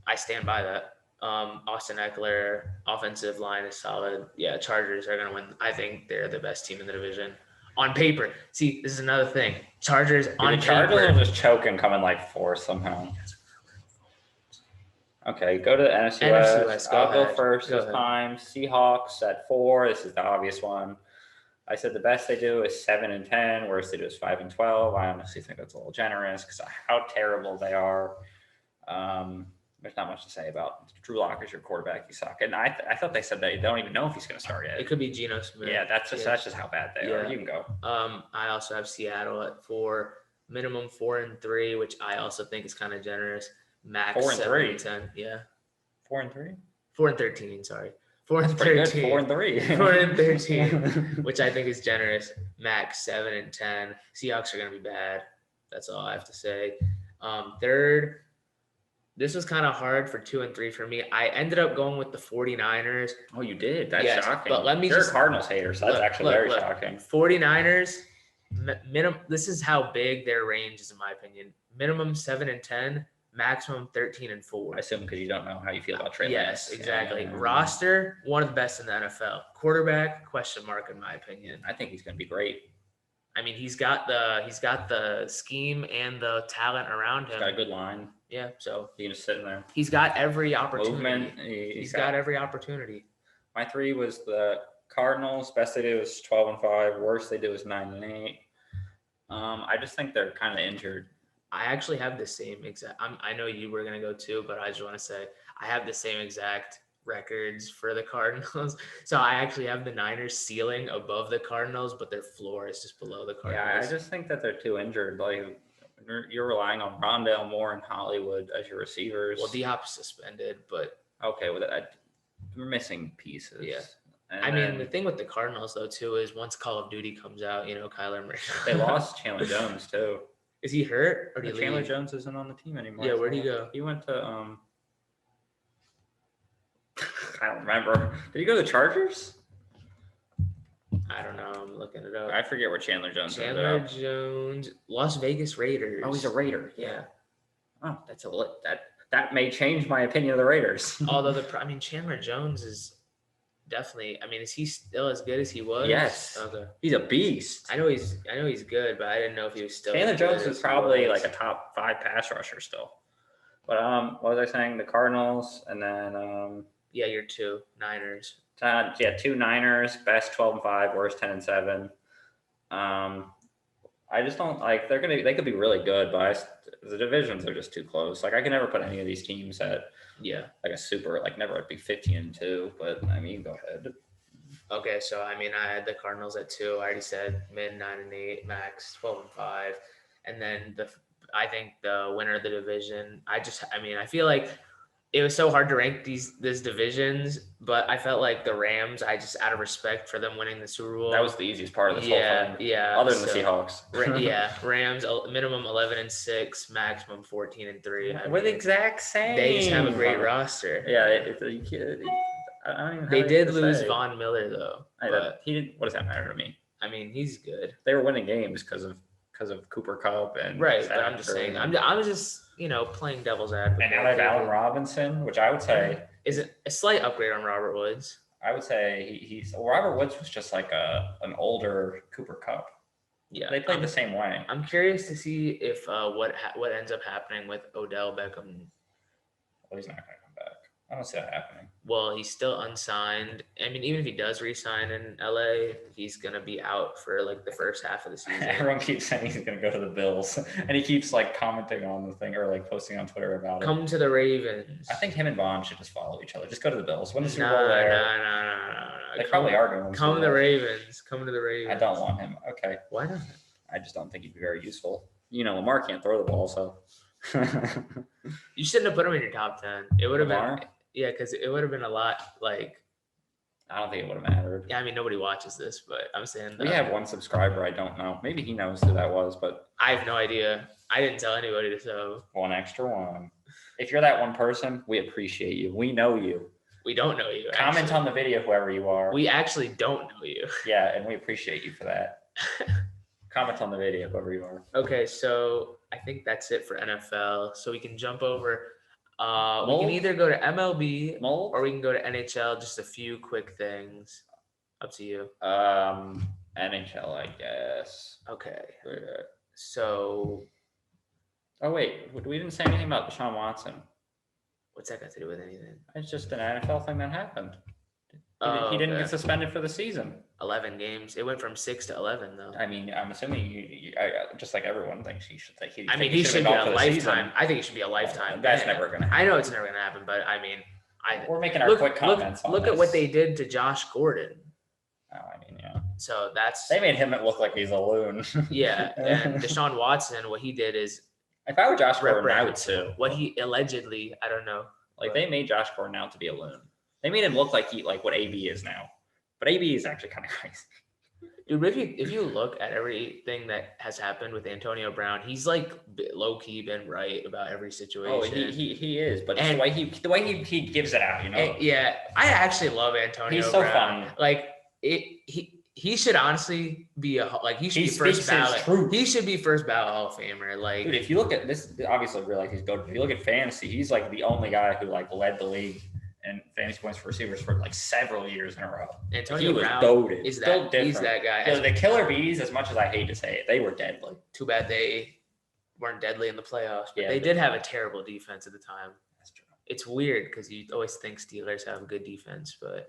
I stand by that. Austin Eckler, offensive line is solid. Yeah, Chargers are going to win. I think they're the best team in the division. On paper. See, this is another thing. Chargers on paper. Chargers are just choking, coming like 4th somehow. Okay, go to the NFC West. I'll go first this time. Seahawks at 4. This is the obvious one. I said the best they do is 7-10. Worst they do is 5-12. I honestly think that's a little generous because of how terrible they are. There's not much to say about Drew Lock as your quarterback. You suck. And I thought they said they don't even know if he's going to start yet. It could be Geno Smith. Yeah, that's just how bad they are. You can go. I also have Seattle at 4, minimum 4-3, which I also think is kind of generous. Max 7-10. Yeah. 4-3? 4-13. Sorry. 4-13. 4-3. 4-13, which I think is generous. Max 7-10. Seahawks are going to be bad. That's all I have to say. Third. This was kind of hard for 2 and 3 for me. I ended up going with the 49ers. Oh, you did? That's Yes, shocking. but let me You're just- a Cardinals hater, so that's actually very shocking. 49ers, minimum. This is how big their range is, in my opinion. Minimum 7 and 10, maximum 13 and 4. I assume because you don't know how you feel about Trey Yes, Lance. exactly. And Roster, one of the best in the NFL. Quarterback, question mark in my opinion. I think he's going to be great. I mean, he's got the scheme and the talent around him. He's got a good line. Yeah, so He can just sit in there. he's got every opportunity. Movement. He's got every opportunity. My 3 was the Cardinals. Best they did was 12 and 5. Worst they did was 9 and 8. I just think they're kind of injured. I actually have the same exact. I know you were gonna go too, but I just want to say I have the same exact records for the Cardinals. So I actually have the Niners ceiling above the Cardinals, but their floor is just below the Cardinals. Yeah, I just think that they're too injured. Like you're relying on Rondale Moore and Hollywood as your receivers. Well, D-Hop's suspended, but okay, well, we're missing pieces. Yeah. And I mean, the thing with the Cardinals though too is once Call of Duty comes out, Kyler Murray. They lost Chandler Jones too. Is he hurt or did he Chandler leave? Jones isn't on the team anymore. Yeah, where'd he go? He went to I don't remember. Did he go to the Chargers? I don't know. I'm looking it up. I forget where Chandler Jones ended Chandler up. Jones, Las Vegas Raiders. Oh, he's a Raider. Yeah. Oh, that may change my opinion of the Raiders. Although Chandler Jones is definitely. Is he still as good as he was? Yes. Okay. He's a beast. I know he's good, but I didn't know if he was still. Chandler as good Jones as is he probably was. like a top 5 pass rusher still. But what was I saying? The Cardinals, and then yeah, you're 2 Niners. 2 Niners, best 12 and 5, worst 10 and 7. I just don't like they could be really good, but the divisions are just too close. Like I can never put any of these teams at like a super never at be 15 and 2. But go ahead. Okay, so I had the Cardinals at 2. I already said min 9 and 8, max 12 and 5, and then I think the winner of the division. I feel like it was so hard to rank these divisions, but I felt like the Rams. I just out of respect for them winning the Super Bowl. That was the easiest part of this whole thing. Yeah. Other than the Seahawks. Rams minimum 11 and 6, maximum 14 and 3. We're the exact same. They just have a great roster. Yeah, I don't even. They did lose Von Miller though. He didn't. What does that matter to me? He's good. They were winning games because of Cooper Kupp and right. But I'm just saying. I'm just playing devil's advocate. And now they have Allen Robinson, which I would say is a slight upgrade on Robert Woods. I would say he's Robert Woods was just like an older Cooper Kupp. Yeah, they played the same way. I'm curious to see if what ends up happening with Odell Beckham. Well, he's not going to come back. I don't see that happening. Well, he's still unsigned. Even if he does re-sign in LA, he's gonna be out for the first half of the season. Everyone keeps saying he's gonna go to the Bills, and he keeps commenting on the thing or posting on Twitter about it. Come to the Ravens. I think him and Bond should just follow each other. Just go to the Bills. Win the Super Bowl there. No. They probably are going to. Come to the Ravens. Come to the Ravens. I don't want him. Okay. Why not? I just don't think he'd be very useful. Lamar can't throw the ball, so. You shouldn't have put him in your top 10. It would have Lamar? been. Yeah, because it would have been a lot I don't think it would have mattered. Yeah, nobody watches this, but I'm saying we have one subscriber. I don't know. Maybe he knows who that was, but I have no idea. I didn't tell anybody, so one extra one. If you're that one person, we appreciate you. We know you. We don't know you. Comment on the video, whoever you are. We actually don't know you. Yeah, and we appreciate you for that. Comment on the video, whoever you are. Okay, so I think that's it for NFL. So we can jump over. We can either go to MLB or we can go to NHL. Just a few quick things. Up to you. NHL, I guess. Okay. Yeah. So. Oh wait, we didn't say anything about Deshaun Watson. What's that got to do with anything? It's just an NFL thing that happened. He didn't get suspended for the season. 11 games. It went from 6 to 11, though. I'm assuming you just like everyone thinks he should take. He should be a lifetime. I think it should be a lifetime. That's never going to happen. I know it's never going to happen, but we're making our quick comments. Look at what they did to Josh Gordon. Oh, yeah. So they made him look like he's a loon. Yeah, and Deshaun Watson, what he did is. If I were Josh Gordon, I would too. What he allegedly, I don't know. They made Josh Gordon out to be a loon. They made him look like what AB is now. But AB is actually kind of crazy. Dude, if you look at everything that has happened with Antonio Brown, he's like low key been right about every situation. Oh, he is, but it's the way he gives it out, Yeah, I actually love Antonio. He's so Brown. fun. Like he should honestly be he should be first ballot. He should be first ballot Hall of Famer. Like, dude, if you look at this, obviously, really, he's good. If you look at fantasy, he's like the only guy who like led the league in fantasy points for receivers for like several years in a row. Antonio Brown goated. He's that guy. The killer bees, as much as I hate to say it, they were deadly. Too bad they weren't deadly in the playoffs, but they did have a terrible defense at the time. That's true. It's weird because you always think Steelers have a good defense, but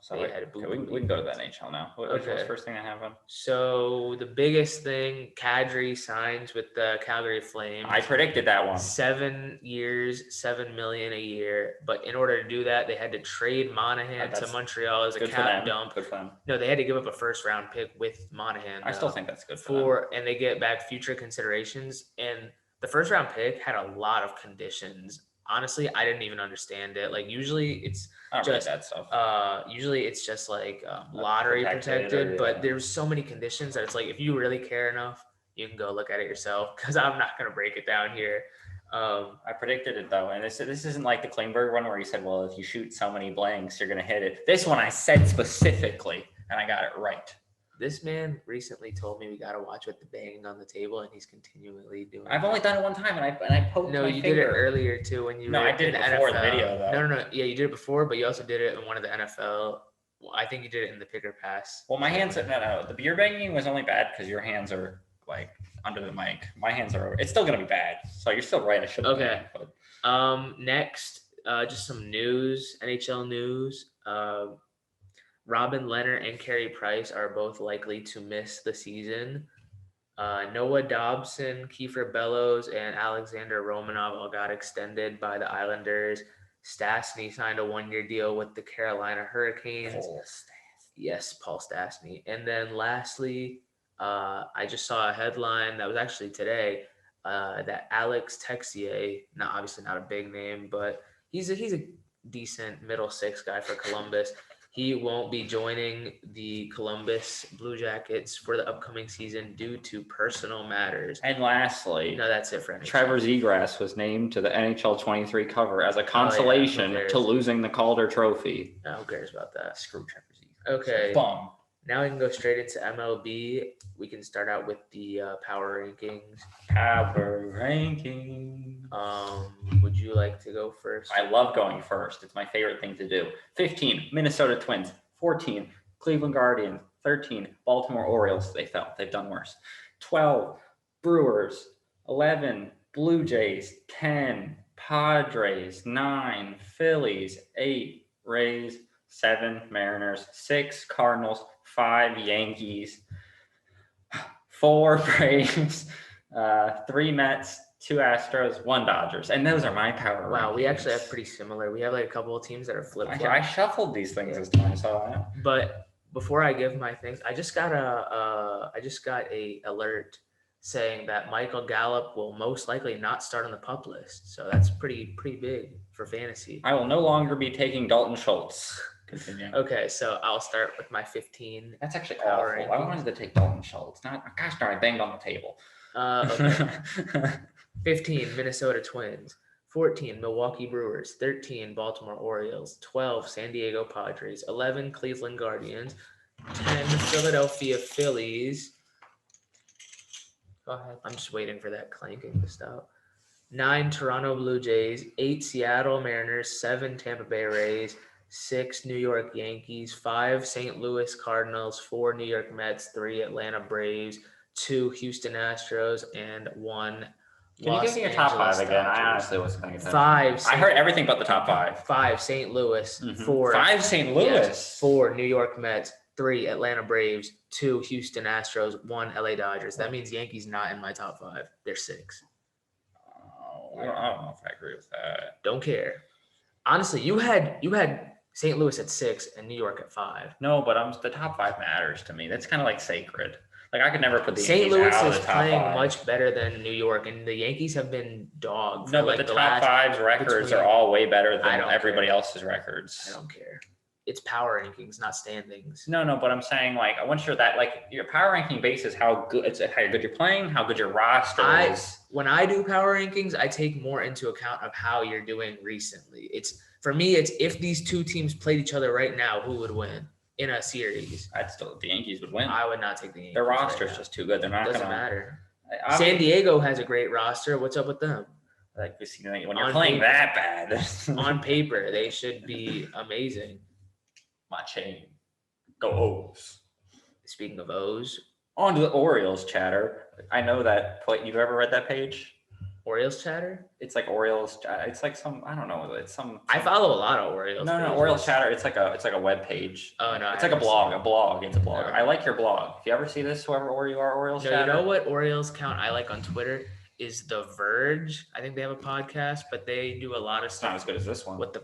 we can go to the NHL now. What's the first thing that happened? So the biggest thing, Kadri signs with the Calgary Flames. I predicted that one. 7 years, $7 million a year. But in order to do that, they had to trade Monahan to Montreal as a cap dump. Good for them. No, they had to give up a first-round pick with Monahan. I still think that's good for them. And they get back future considerations. And the first-round pick had a lot of conditions. Honestly, I didn't even understand it. Like usually it's just that stuff. Usually it's just like lottery protected, but there's so many conditions that it's like if you really care enough, you can go look at it yourself because I'm not gonna break it down here. I predicted it though, and this isn't like the Klingberg one where he said, "Well, if you shoot so many blanks, you're gonna hit it." This one I said specifically, and I got it right. This man recently told me we got to watch with the banging on the table, and he's continually doing it. I've only done it one time, and I poked my you did it earlier, too, when you No, I did it before the video, though. No. Yeah, you did it before, but you also did it in one of the NFL. Well, I think you did it in the picker pass. Well, my hands – no. The beer banging was only bad because your hands are, like, under the mic. My hands are – it's still going to be bad. So you're still right. I should have Okay. Next, just some news, NHL news. Robin Leonard and Carey Price are both likely to miss the season. Noah Dobson, Kiefer Bellows, and Alexander Romanov all got extended by the Islanders. Stastny signed a 1-year deal with the Carolina Hurricanes. Paul Stastny. And then lastly, I just saw a headline that was actually today that Alex Texier, obviously not a big name, but he's a decent middle six guy for Columbus. He won't be joining the Columbus Blue Jackets for the upcoming season due to personal matters. And lastly, that's it for NHL. Trevor Zegras was named to the NHL 23 cover as a consolation to losing the Calder Trophy. Who cares about that? Screw Trevor Zegras. Okay. Bum. Now we can go straight into MLB. We can start out with the Power Rankings. Would you like to go first? I love going first. It's my favorite thing to do. 15, Minnesota Twins. 14, Cleveland Guardians. 13, Baltimore Orioles. They've done worse. 12, Brewers. 11, Blue Jays. 10, Padres. 9, Phillies. 8, Rays. 7, Mariners. 6, Cardinals. 5, Yankees. 4, Braves. 3, Mets. 2 Astros, 1 Dodgers. And those are my power rankings. Wow, we actually have pretty similar. We have like a couple of teams that are flip-flopped. I shuffled these things this time, so But before I give my things, I just got a alert saying that Michael Gallup will most likely not start on the PUP list. So that's pretty big for fantasy. I will no longer be taking Dalton Schultz. Continue. Okay, so I'll start with my 15. That's actually awful. I wanted to take Dalton Schultz. Gosh darn, I banged on the table. Okay. 15, Minnesota Twins. 14, Milwaukee Brewers. 13, Baltimore Orioles. 12, San Diego Padres. 11, Cleveland Guardians. 10, Philadelphia Phillies. Go ahead. I'm just waiting for that clanking to stop. 9, Toronto Blue Jays. 8, Seattle Mariners. 7, Tampa Bay Rays. 6, New York Yankees. 5, St. Louis Cardinals. 4, New York Mets. 3, Atlanta Braves. 2, Houston Astros. And 1, Can you give me your top 5 again? I honestly wasn't paying attention. 5. I heard everything but the top 5. 5, St. Louis. Mm-hmm. 4. 5, St. Louis. Yes, 4, New York Mets. 3, Atlanta Braves. 2, Houston Astros. 1, LA Dodgers. That means Yankees not in my top 5. They're 6. I don't know if I agree with that. Don't care. Honestly, you had St. Louis at 6 and New York at 5. No, but the top 5 matters to me. That's kind of like sacred. Like I could never put the St. Yankees Louis out of is the top playing 5. much better than New York, and the Yankees have been dogged. No, but the top 5's records are all way better than everybody else's records. I don't care. It's power rankings, not standings. No, but I'm saying like once you're that like your power ranking base is how good you're playing, how good your roster is. When I do power rankings, I take more into account of how you're doing recently. It's for me, it's if these two teams played each other right now, who would win in a series? I'd still the Yankees would win. I would not take the Yankees. Their roster's just too good. They're not Doesn't gonna matter. San Diego has a great roster. What's up with them? Like when you're playing that bad. On paper, they should be amazing. My chain. Go O's. Speaking of O's. On to the Orioles chatter. I know that. You've ever read that page? Orioles chatter? It's like Orioles. It's like some. I don't know. It's some. I follow a lot of Orioles. No, Orioles chatter. It's like a web page. Oh no, it's like a blog. It's a blog. No. I like your blog. If you ever see this, whoever you are, Orioles chatter. You know what Orioles count I like on Twitter is The Verge. I think they have a podcast, but they do a lot of stuff. Not as good as this one. With the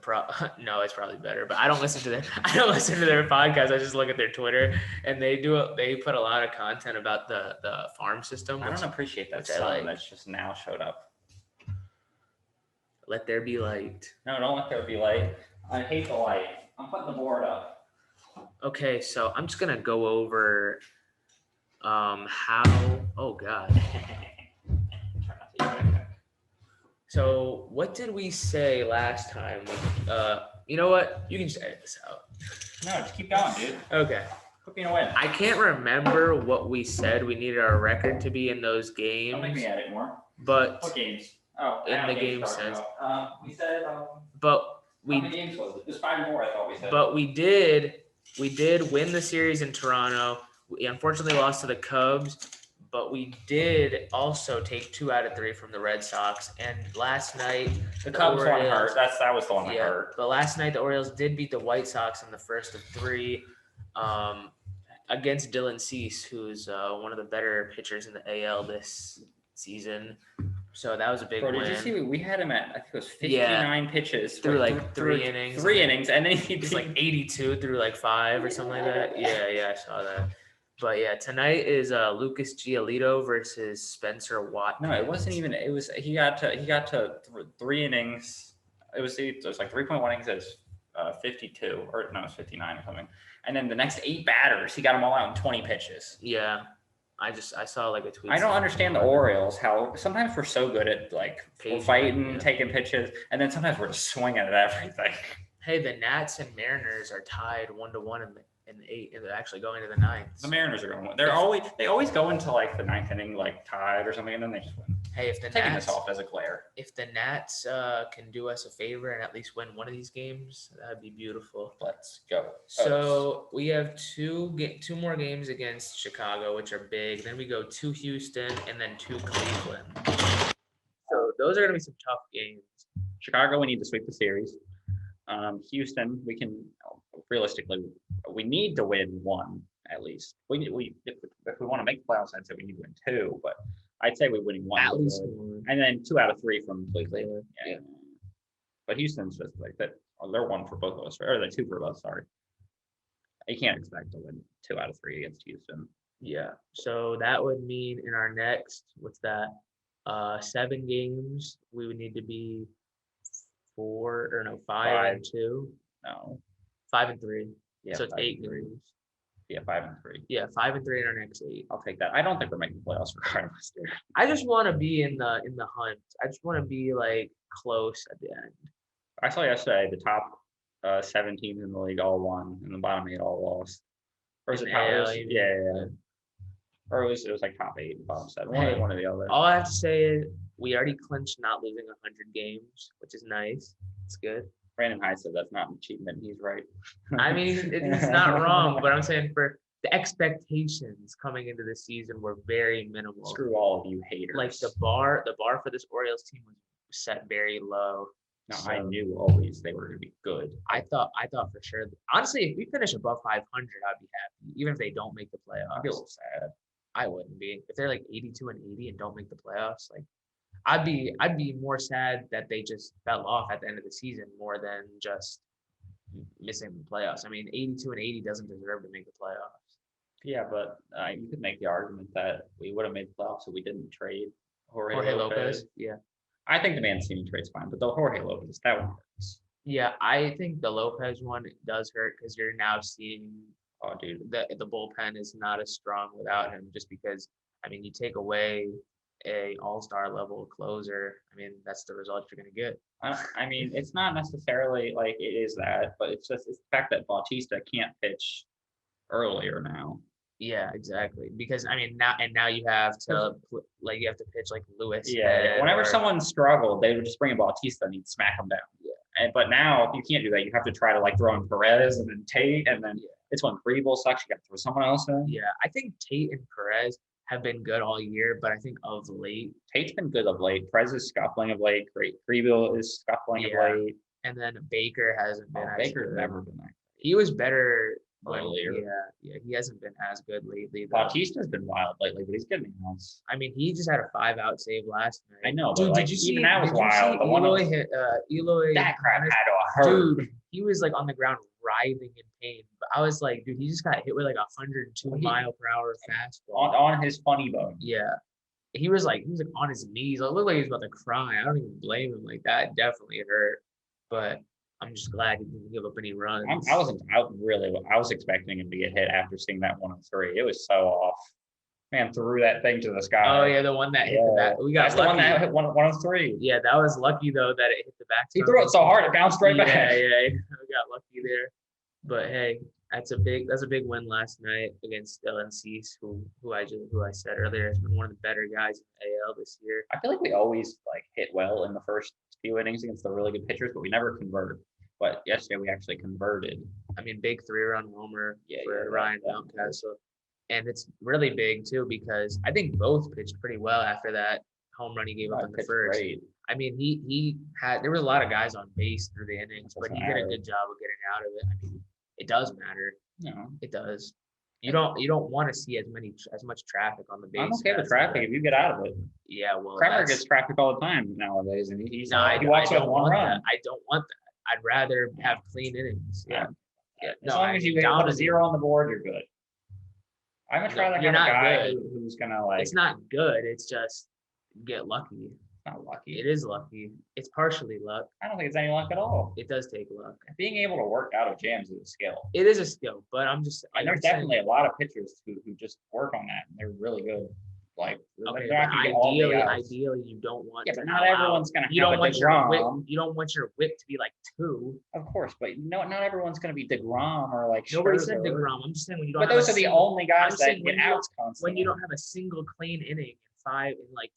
no, it's probably better. But I don't listen to their podcast. I just look at their Twitter, and they put a lot of content about the farm system. I don't appreciate that sun that's just now showed up. Let there be light. No, don't let there be light. I hate the light. I'm putting the board up. Okay, so I'm just gonna go over how. Oh God. So what did we say last time? You know what? You can just edit this out. No, just keep going, dude. Okay. Put me in a win. I can't remember what we said we needed our record to be in those games. Don't make me edit more. But what games? Oh, in the game sense. We said. But we. How many games was it? It was 5-4. I thought we said. But we did win the series in Toronto. We unfortunately lost to the Cubs. But we did also take 2 out of 3 from the Red Sox. And last night, the Cubs one hurt. That was the one that hurt. But last night, the Orioles did beat the White Sox in the first of 3 against Dylan Cease, who's one of the better pitchers in the AL this season. So that was a big win. Did you see we had him at, I think it was 59 pitches. Through like 3 innings. 3 innings. And then he was like 82 through like 5 or something like that. Yeah, I saw that. But yeah, tonight is Lucas Giolito versus Spencer Watkins. No, it wasn't even. It was he got to 3 innings. It was like 3.1 innings. It was 52 or no, it was 59 or something. And then the next 8 batters, he got them all out in 20 pitches. Yeah, I saw like a tweet. I don't understand the Orioles. How sometimes we're so good at like fighting, taking pitches, and then sometimes we're just swinging at everything. Hey, the Nats and Mariners are tied 1-1 in the 8th, and they're actually going to the 9th. The Mariners are going. They always go into like the 9th inning like tied or something, and then they just win. Hey, if the taking Nats, this off as a glare. If the Nats can do us a favor and at least win one of these games, that'd be beautiful. Let's go. So we have 2 more games against Chicago, which are big. Then we go to Houston and then to Cleveland. So those are going to be some tough games. Chicago, we need to sweep the series. Houston, we can realistically, we need to win 1 at least. If we want to make the playoffs, I'd say we need to win 2, but I'd say we're winning 1 at least 1, and then 2 out of 3 from Cleveland. Yeah. But Houston's just like that. They're 1 for both of us, or they're 2 for us. Sorry, you can't expect to win 2 out of 3 against Houston. Yeah. So that would mean in our next, 7 games, we would need to be 5 and 2. No, 5 and 3. Yeah, so it's 8 games. Yeah, 5 and 3. Yeah, 5 and 3 in our next 8. I'll take that. I don't think we're making the playoffs regardless. I just want to be in the hunt. I just want to be like close at the end. I saw yesterday the top 7 teams in the league all won, and the bottom 8 all lost. Or was it top? Yeah. Or it was like top 8 and bottom 7. One or the other. All I have to say is we already clinched not losing 100 games, which is nice. It's good. Brandon Hyde said that's not an achievement. He's right. I mean, it's not wrong, but I'm saying for the expectations coming into the season were very minimal. Screw all of you haters. Like the bar for this Orioles team was set very low. No, so, I knew always they were going to be good. I thought for sure. Honestly, if we finish above 500, I'd be happy. Even if they don't make the playoffs. I'd be a little sad. I wouldn't be. If they're like 82 and 80 and don't make the playoffs, like I'd be more sad that they just fell off at the end of the season more than just missing the playoffs. I mean, 82 and 80 doesn't deserve to make the playoffs. Yeah, but you could make the argument that we would have made the playoffs if we didn't trade Jorge Lopez. Yeah. I think the Mancini trade's fine, but the Jorge Lopez, that one hurts. Yeah, I think the Lopez one does hurt because you're now seeing Oh, dude. the bullpen is not as strong without him. Just because, I mean, you take away a all-star level closer, I mean, that's the result you're going to get. I mean, it's not necessarily like it is that, but it's the fact that Bautista can't pitch earlier now. Yeah, exactly. Because I mean, now you have to you have to pitch like Lewis. Yeah, whenever someone struggled, they would just bring in Bautista and he'd smack them down. Yeah, but now you can't do that. You have to try to like throw in Perez and then Tate, and then it's when Kribel sucks. You got to throw someone else in. Yeah, I think Tate and Perez have been good all year, but I think of late, Tate's been good of late. Perez is scuffling of late. Kribel is scuffling of late. And then Baker hasn't been. Baker's never been that. He was better earlier. Yeah, he hasn't been as good lately. Bautista's been wild lately, but he's getting outs. I mean, he just had a 5-out save last night. I know, dude. But did you see? Even that was wild. The Eloy hit. Eloy. That crap had to hurt. Dude, he was like on the ground writhing in pain. But I was like, dude, he just got hit with like 102-mile-per-hour fastball on his funny bone. Yeah, he was like on his knees. It looked like he was about to cry. I don't even blame him. Like that definitely hurt. But I'm just glad he didn't give up any runs. I was expecting him to get hit after seeing that 103. It was so off. Man threw that thing to the sky. Oh yeah, the one that hit the back. That's the one that hit 103. Yeah, that was lucky though that it hit the back. He threw it so hard it bounced right back. Yeah, we got lucky there. But hey, that's a big win last night against Dylan Cease, who I said earlier has been one of the better guys in the AL this year. I feel like we always like hit well in the first few innings against the really good pitchers, but we never convert. But yesterday we actually converted. I mean, big 3-run homer for Ryan Mountcastle. And it's really big too because I think both pitched pretty well after that home run he gave up in the first. Great. I mean, there was a lot of guys on base through the innings, but he did a good job of getting out of it. I mean, it does matter. No, it does. You don't want to see as much traffic on the base. I'm okay with traffic if you get out of it. Yeah, well, Kremer gets traffic all the time nowadays, and he walks with one run. I don't want that. I'd rather have clean innings. Yeah. As long as you get a 0 on the board, you're good. I'm gonna try to have a guy who's gonna like. It's not good. It's just get lucky. It's not lucky. It is lucky. It's partially luck. I don't think it's any luck at all. It does take luck. Being able to work out of jams is a skill. It is a skill, but there's definitely a lot of pitchers who just work on that, and they're really good. Like, okay, ideally, you don't want. Yeah, but not everyone's gonna. You don't want your whip. You don't want your whip to be like 2. Of course, but not everyone's gonna be DeGrom or like. Nobody said DeGrom. I'm just saying when you don't. But those are the only guys that get outs constantly. When you don't have a single clean inning in 5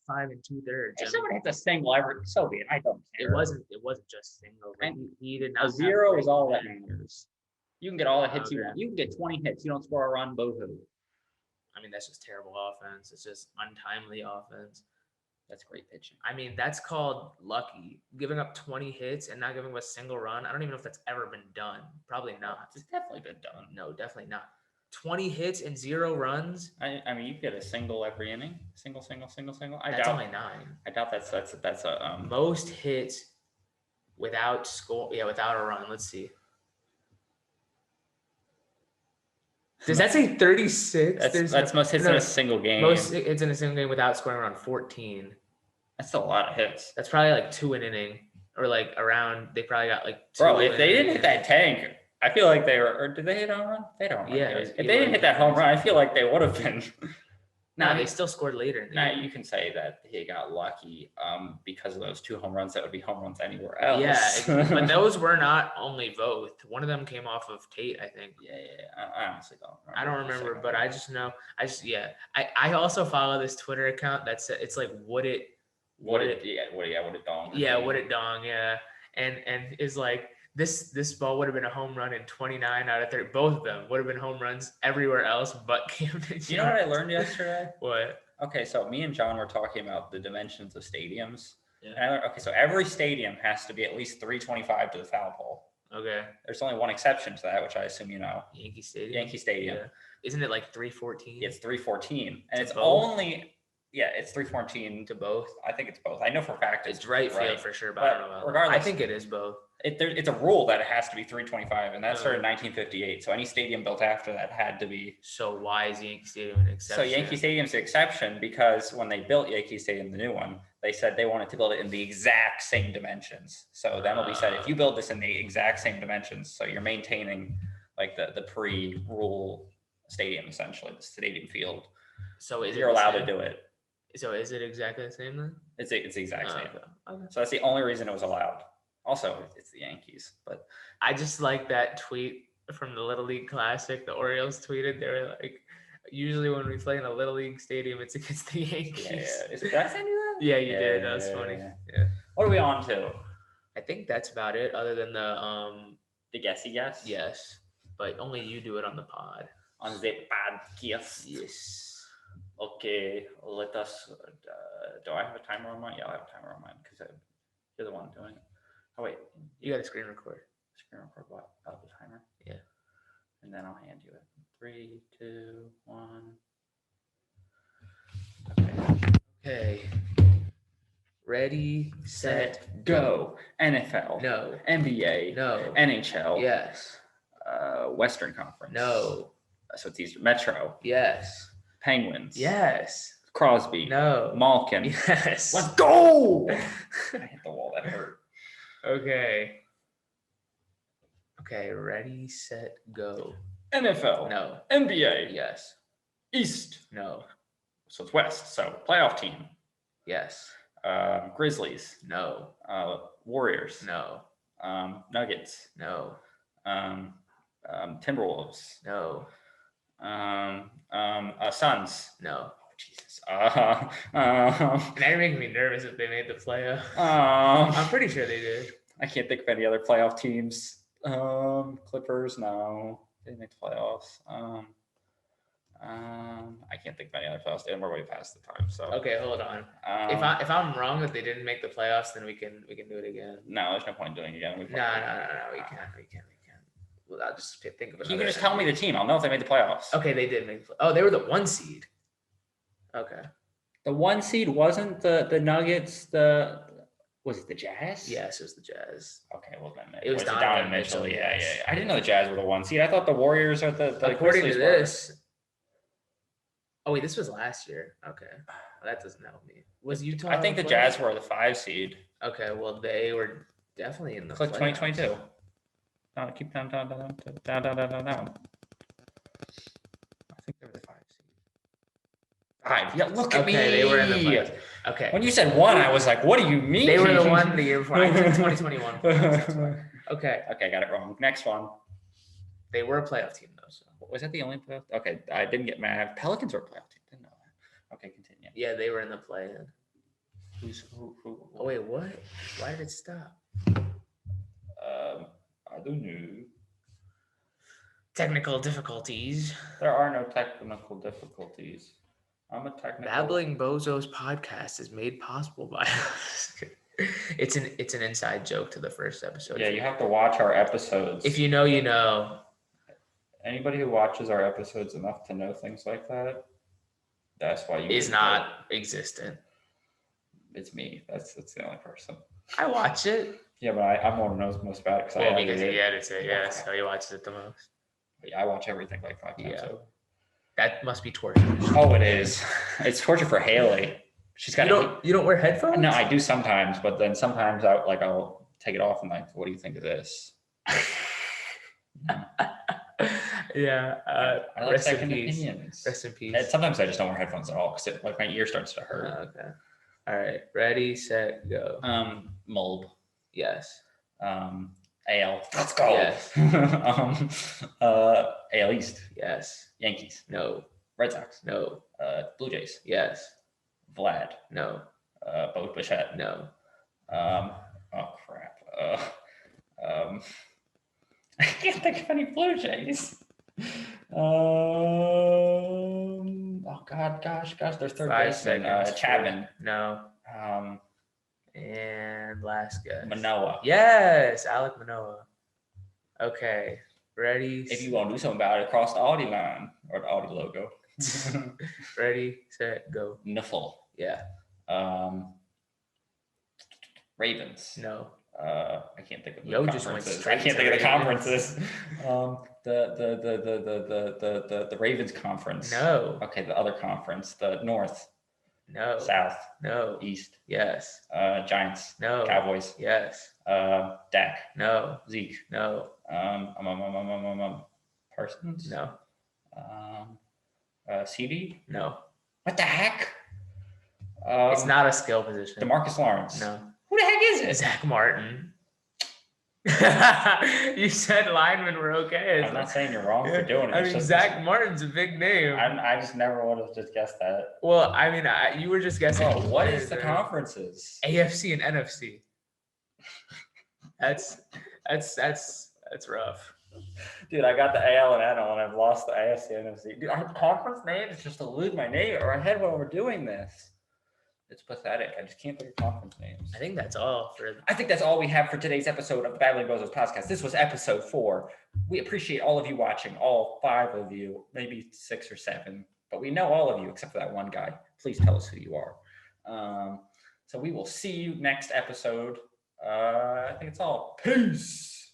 2/3. If someone hits a single ever, so be it. I don't care. It wasn't just single. He did not. A 0 is all that matters. You can get all the hits you want. You can get 20 hits. You don't score a run, boohoo. I mean, that's just terrible offense. It's just untimely offense. That's great pitching. I mean, that's called lucky. Giving up 20 hits and not giving up a single run. I don't even know if that's ever been done. Probably not. It's definitely been done. No, definitely not. 20 hits and 0 runs. I mean, you get a single every inning. Single. That's only 9. I doubt that's a most hits without score. Yeah, without a run. Let's see. Does that say 36? That's most hits in a single game. Most hits in a single game without scoring around 14. That's a lot of hits. That's probably like 2 an inning, or like around. They probably got like 2. Bro, if they didn't hit that tank, I feel like they were. Or did they hit a home run? They don't. Yeah. If they didn't hit that home run, I feel like they would have been. No, they still scored later. Now you can say that he got lucky because of those 2 home runs that would be home runs anywhere else. Yeah, but those were not only both. One of them came off of Tate, I think. Yeah. I honestly don't remember. I don't remember, but I just know. I also follow this Twitter account that's it's like would it dong. Yeah, would it dong, yeah. And is like this ball would have been a home run in 29 out of 30. Both of them would have been home runs everywhere else but Camden. You know what I learned yesterday? What? Okay, so me and John were talking about the dimensions of stadiums. Yeah. And I learned, so every stadium has to be at least 325 to the foul pole. Okay. There's only one exception to that, which I assume you know. Yankee Stadium. Yankee Stadium. Yeah. Isn't it like 314? It's 314. And it's both? only Yeah, it's 314 to both. I think it's both. I know for a fact It's right field for sure, but I don't know. Regardless, I think it is both. It's a rule that it has to be 325, and that started in 1958. So any stadium built after that had to be. So why is Yankee Stadium an exception? So Yankee Stadium's the exception because when they built Yankee Stadium, the new one, they said they wanted to build it in the exact same dimensions. So the MLB said if you build this in the exact same dimensions, so you're maintaining like the pre-rule stadium, essentially the stadium field. So you're allowed to do it. So is it exactly the same then? It's the exact same. Okay. So that's the only reason it was allowed. Also, it's the Yankees, but I just like that tweet from the Little League Classic. The Orioles tweeted, they were like, usually when we play in a Little League stadium, it's against the Yankees. Yeah. Did I send you that? Yeah, you did. That was funny. Yeah. What are we on to? I think that's about it, other than the guessy guess? Yes. But only you do it on the pod. On the podcast. Yes. Okay, let us. Do I have a timer on mine? Yeah, I have a timer on mine because you're the one doing it. Oh wait, you got a screen record. Screen record what? Oh, the timer. Yeah. And then I'll hand you it. 3, 2, 1. Okay. Ready, set, go. NFL. No. NBA. No. NHL. Yes. Western Conference. No. So it's Eastern. Metro. Yes. Penguins. Yes. Crosby. No. Malkin. Yes. Let's go. I hit the wall. That hurt. Okay. Okay. Ready, set, go. NFL. No. NBA. Yes. East. No. So it's West. So playoff team. Yes. Grizzlies. No. Warriors. No. Nuggets. No. Timberwolves. No. Suns. No. Jesus. Now you're making me nervous if they made the playoff. I'm pretty sure they did. I can't think of any other playoff teams. Clippers, no. They didn't make the playoffs. I can't think of any other playoffs. We're way past the time. So okay, hold on. If I'm wrong that they didn't make the playoffs, then we can do it again. No, there's no point in doing it again. No. We can't. Well, I'll just think of it. You can just tell me the team. I'll know if they made the playoffs. Okay, they did make. Oh, they were the 1 seed. Okay. The 1 seed wasn't the Nuggets. Was it the Jazz? Yes, it was the Jazz. Okay, well then it was Donovan Mitchell. Yeah. I didn't know the Jazz were the 1 seed. I thought the Warriors are the according Grizzlies to this. Oh wait, this was last year. Okay, well, that doesn't help me. Was Utah? I think the Jazz were the 5 seed. Okay, well they were definitely in the. Click 2022. No, keep down. I think they were the 5 seed. 5. Yeah, look at me. Okay, they were in the playoffs. Okay. When you said 1, I was like, "What do you mean?" They were the 1 the year before. I said 2021. Okay. Okay, got it wrong. Next one. They were a playoff team though. So. Was that the only playoff? Okay, I didn't get mad. Pelicans were a playoff team. Didn't know that. Okay, continue. Yeah, they were in the play-in. Who? Oh wait, what? Why did it stop? I don't know. Technical difficulties. There are no technical difficulties. I'm a technical. Babbling Bozos podcast is made possible by us. It's an inside joke to the first episode. Yeah, you have to watch our episodes. If you know, you know. Anybody who watches our episodes enough to know things like that, that's why you is not existent. It's me. That's the only person. I watch it. Yeah, but I'm the one who knows most about it because he edits it. Yeah, so he watches it the most. Yeah, I watch everything like 5 times. Yeah. That must be torture. Oh, it is. It's torture for Haley. She's got. You don't wear headphones? No, I do sometimes, but then sometimes I'll take it off and like, what do you think of this? Yeah. I like second opinions. Rest in peace. And sometimes I just don't wear headphones at all because like my ear starts to hurt. Okay. All right. Ready, set, go. Mold. Yes. AL. Let's go. Yes. AL East. Yes. Yankees. No. Red Sox. No. Blue Jays. Yes. Vlad. No. Bo Bichette. No. Oh crap. I can't think of any Blue Jays. Oh God, gosh, there's third 5 baseman. seconds. Chapman. No. And last guess. Manoah. Yes, Alek Manoah. Okay, ready. If you want to do something about it, across the Audi line or the Audi logo. Ready, set, go. Nuffle. Yeah. Ravens. No. I can't think of the Yo just went conferences. I straight can't to think of the Ravens. conferences. The Ravens conference. No. Okay, the other conference, the North, No. South, No. East. Yes. Giants. No. Cowboys. Yes. Dak. No. Zeke. No. Parsons. No. CD. No. What the heck? It's not a skill position. DeMarcus Lawrence. No. Who the heck is it? Zach Martin. You said linemen were okay. I'm not saying you're wrong for doing it. I mean, Zach Martin's a big name. I just never would have just guessed that. Well, I mean, you were just guessing. Oh, what is the conferences? AFC and NFC. That's rough. Dude, I got the AL and NL, and I've lost the AFC and NFC. Dude, our conference names just elude my name or my head when we're doing this. It's pathetic. I just can't think of conference names. I think that's all I think that's all we have for today's episode of the Babbling Bozos podcast. This was episode 4. We appreciate all of you watching, all 5 of you, maybe 6 or 7, but we know all of you except for that one guy. Please tell us who you are. So we will see you next episode. I think it's all. Peace.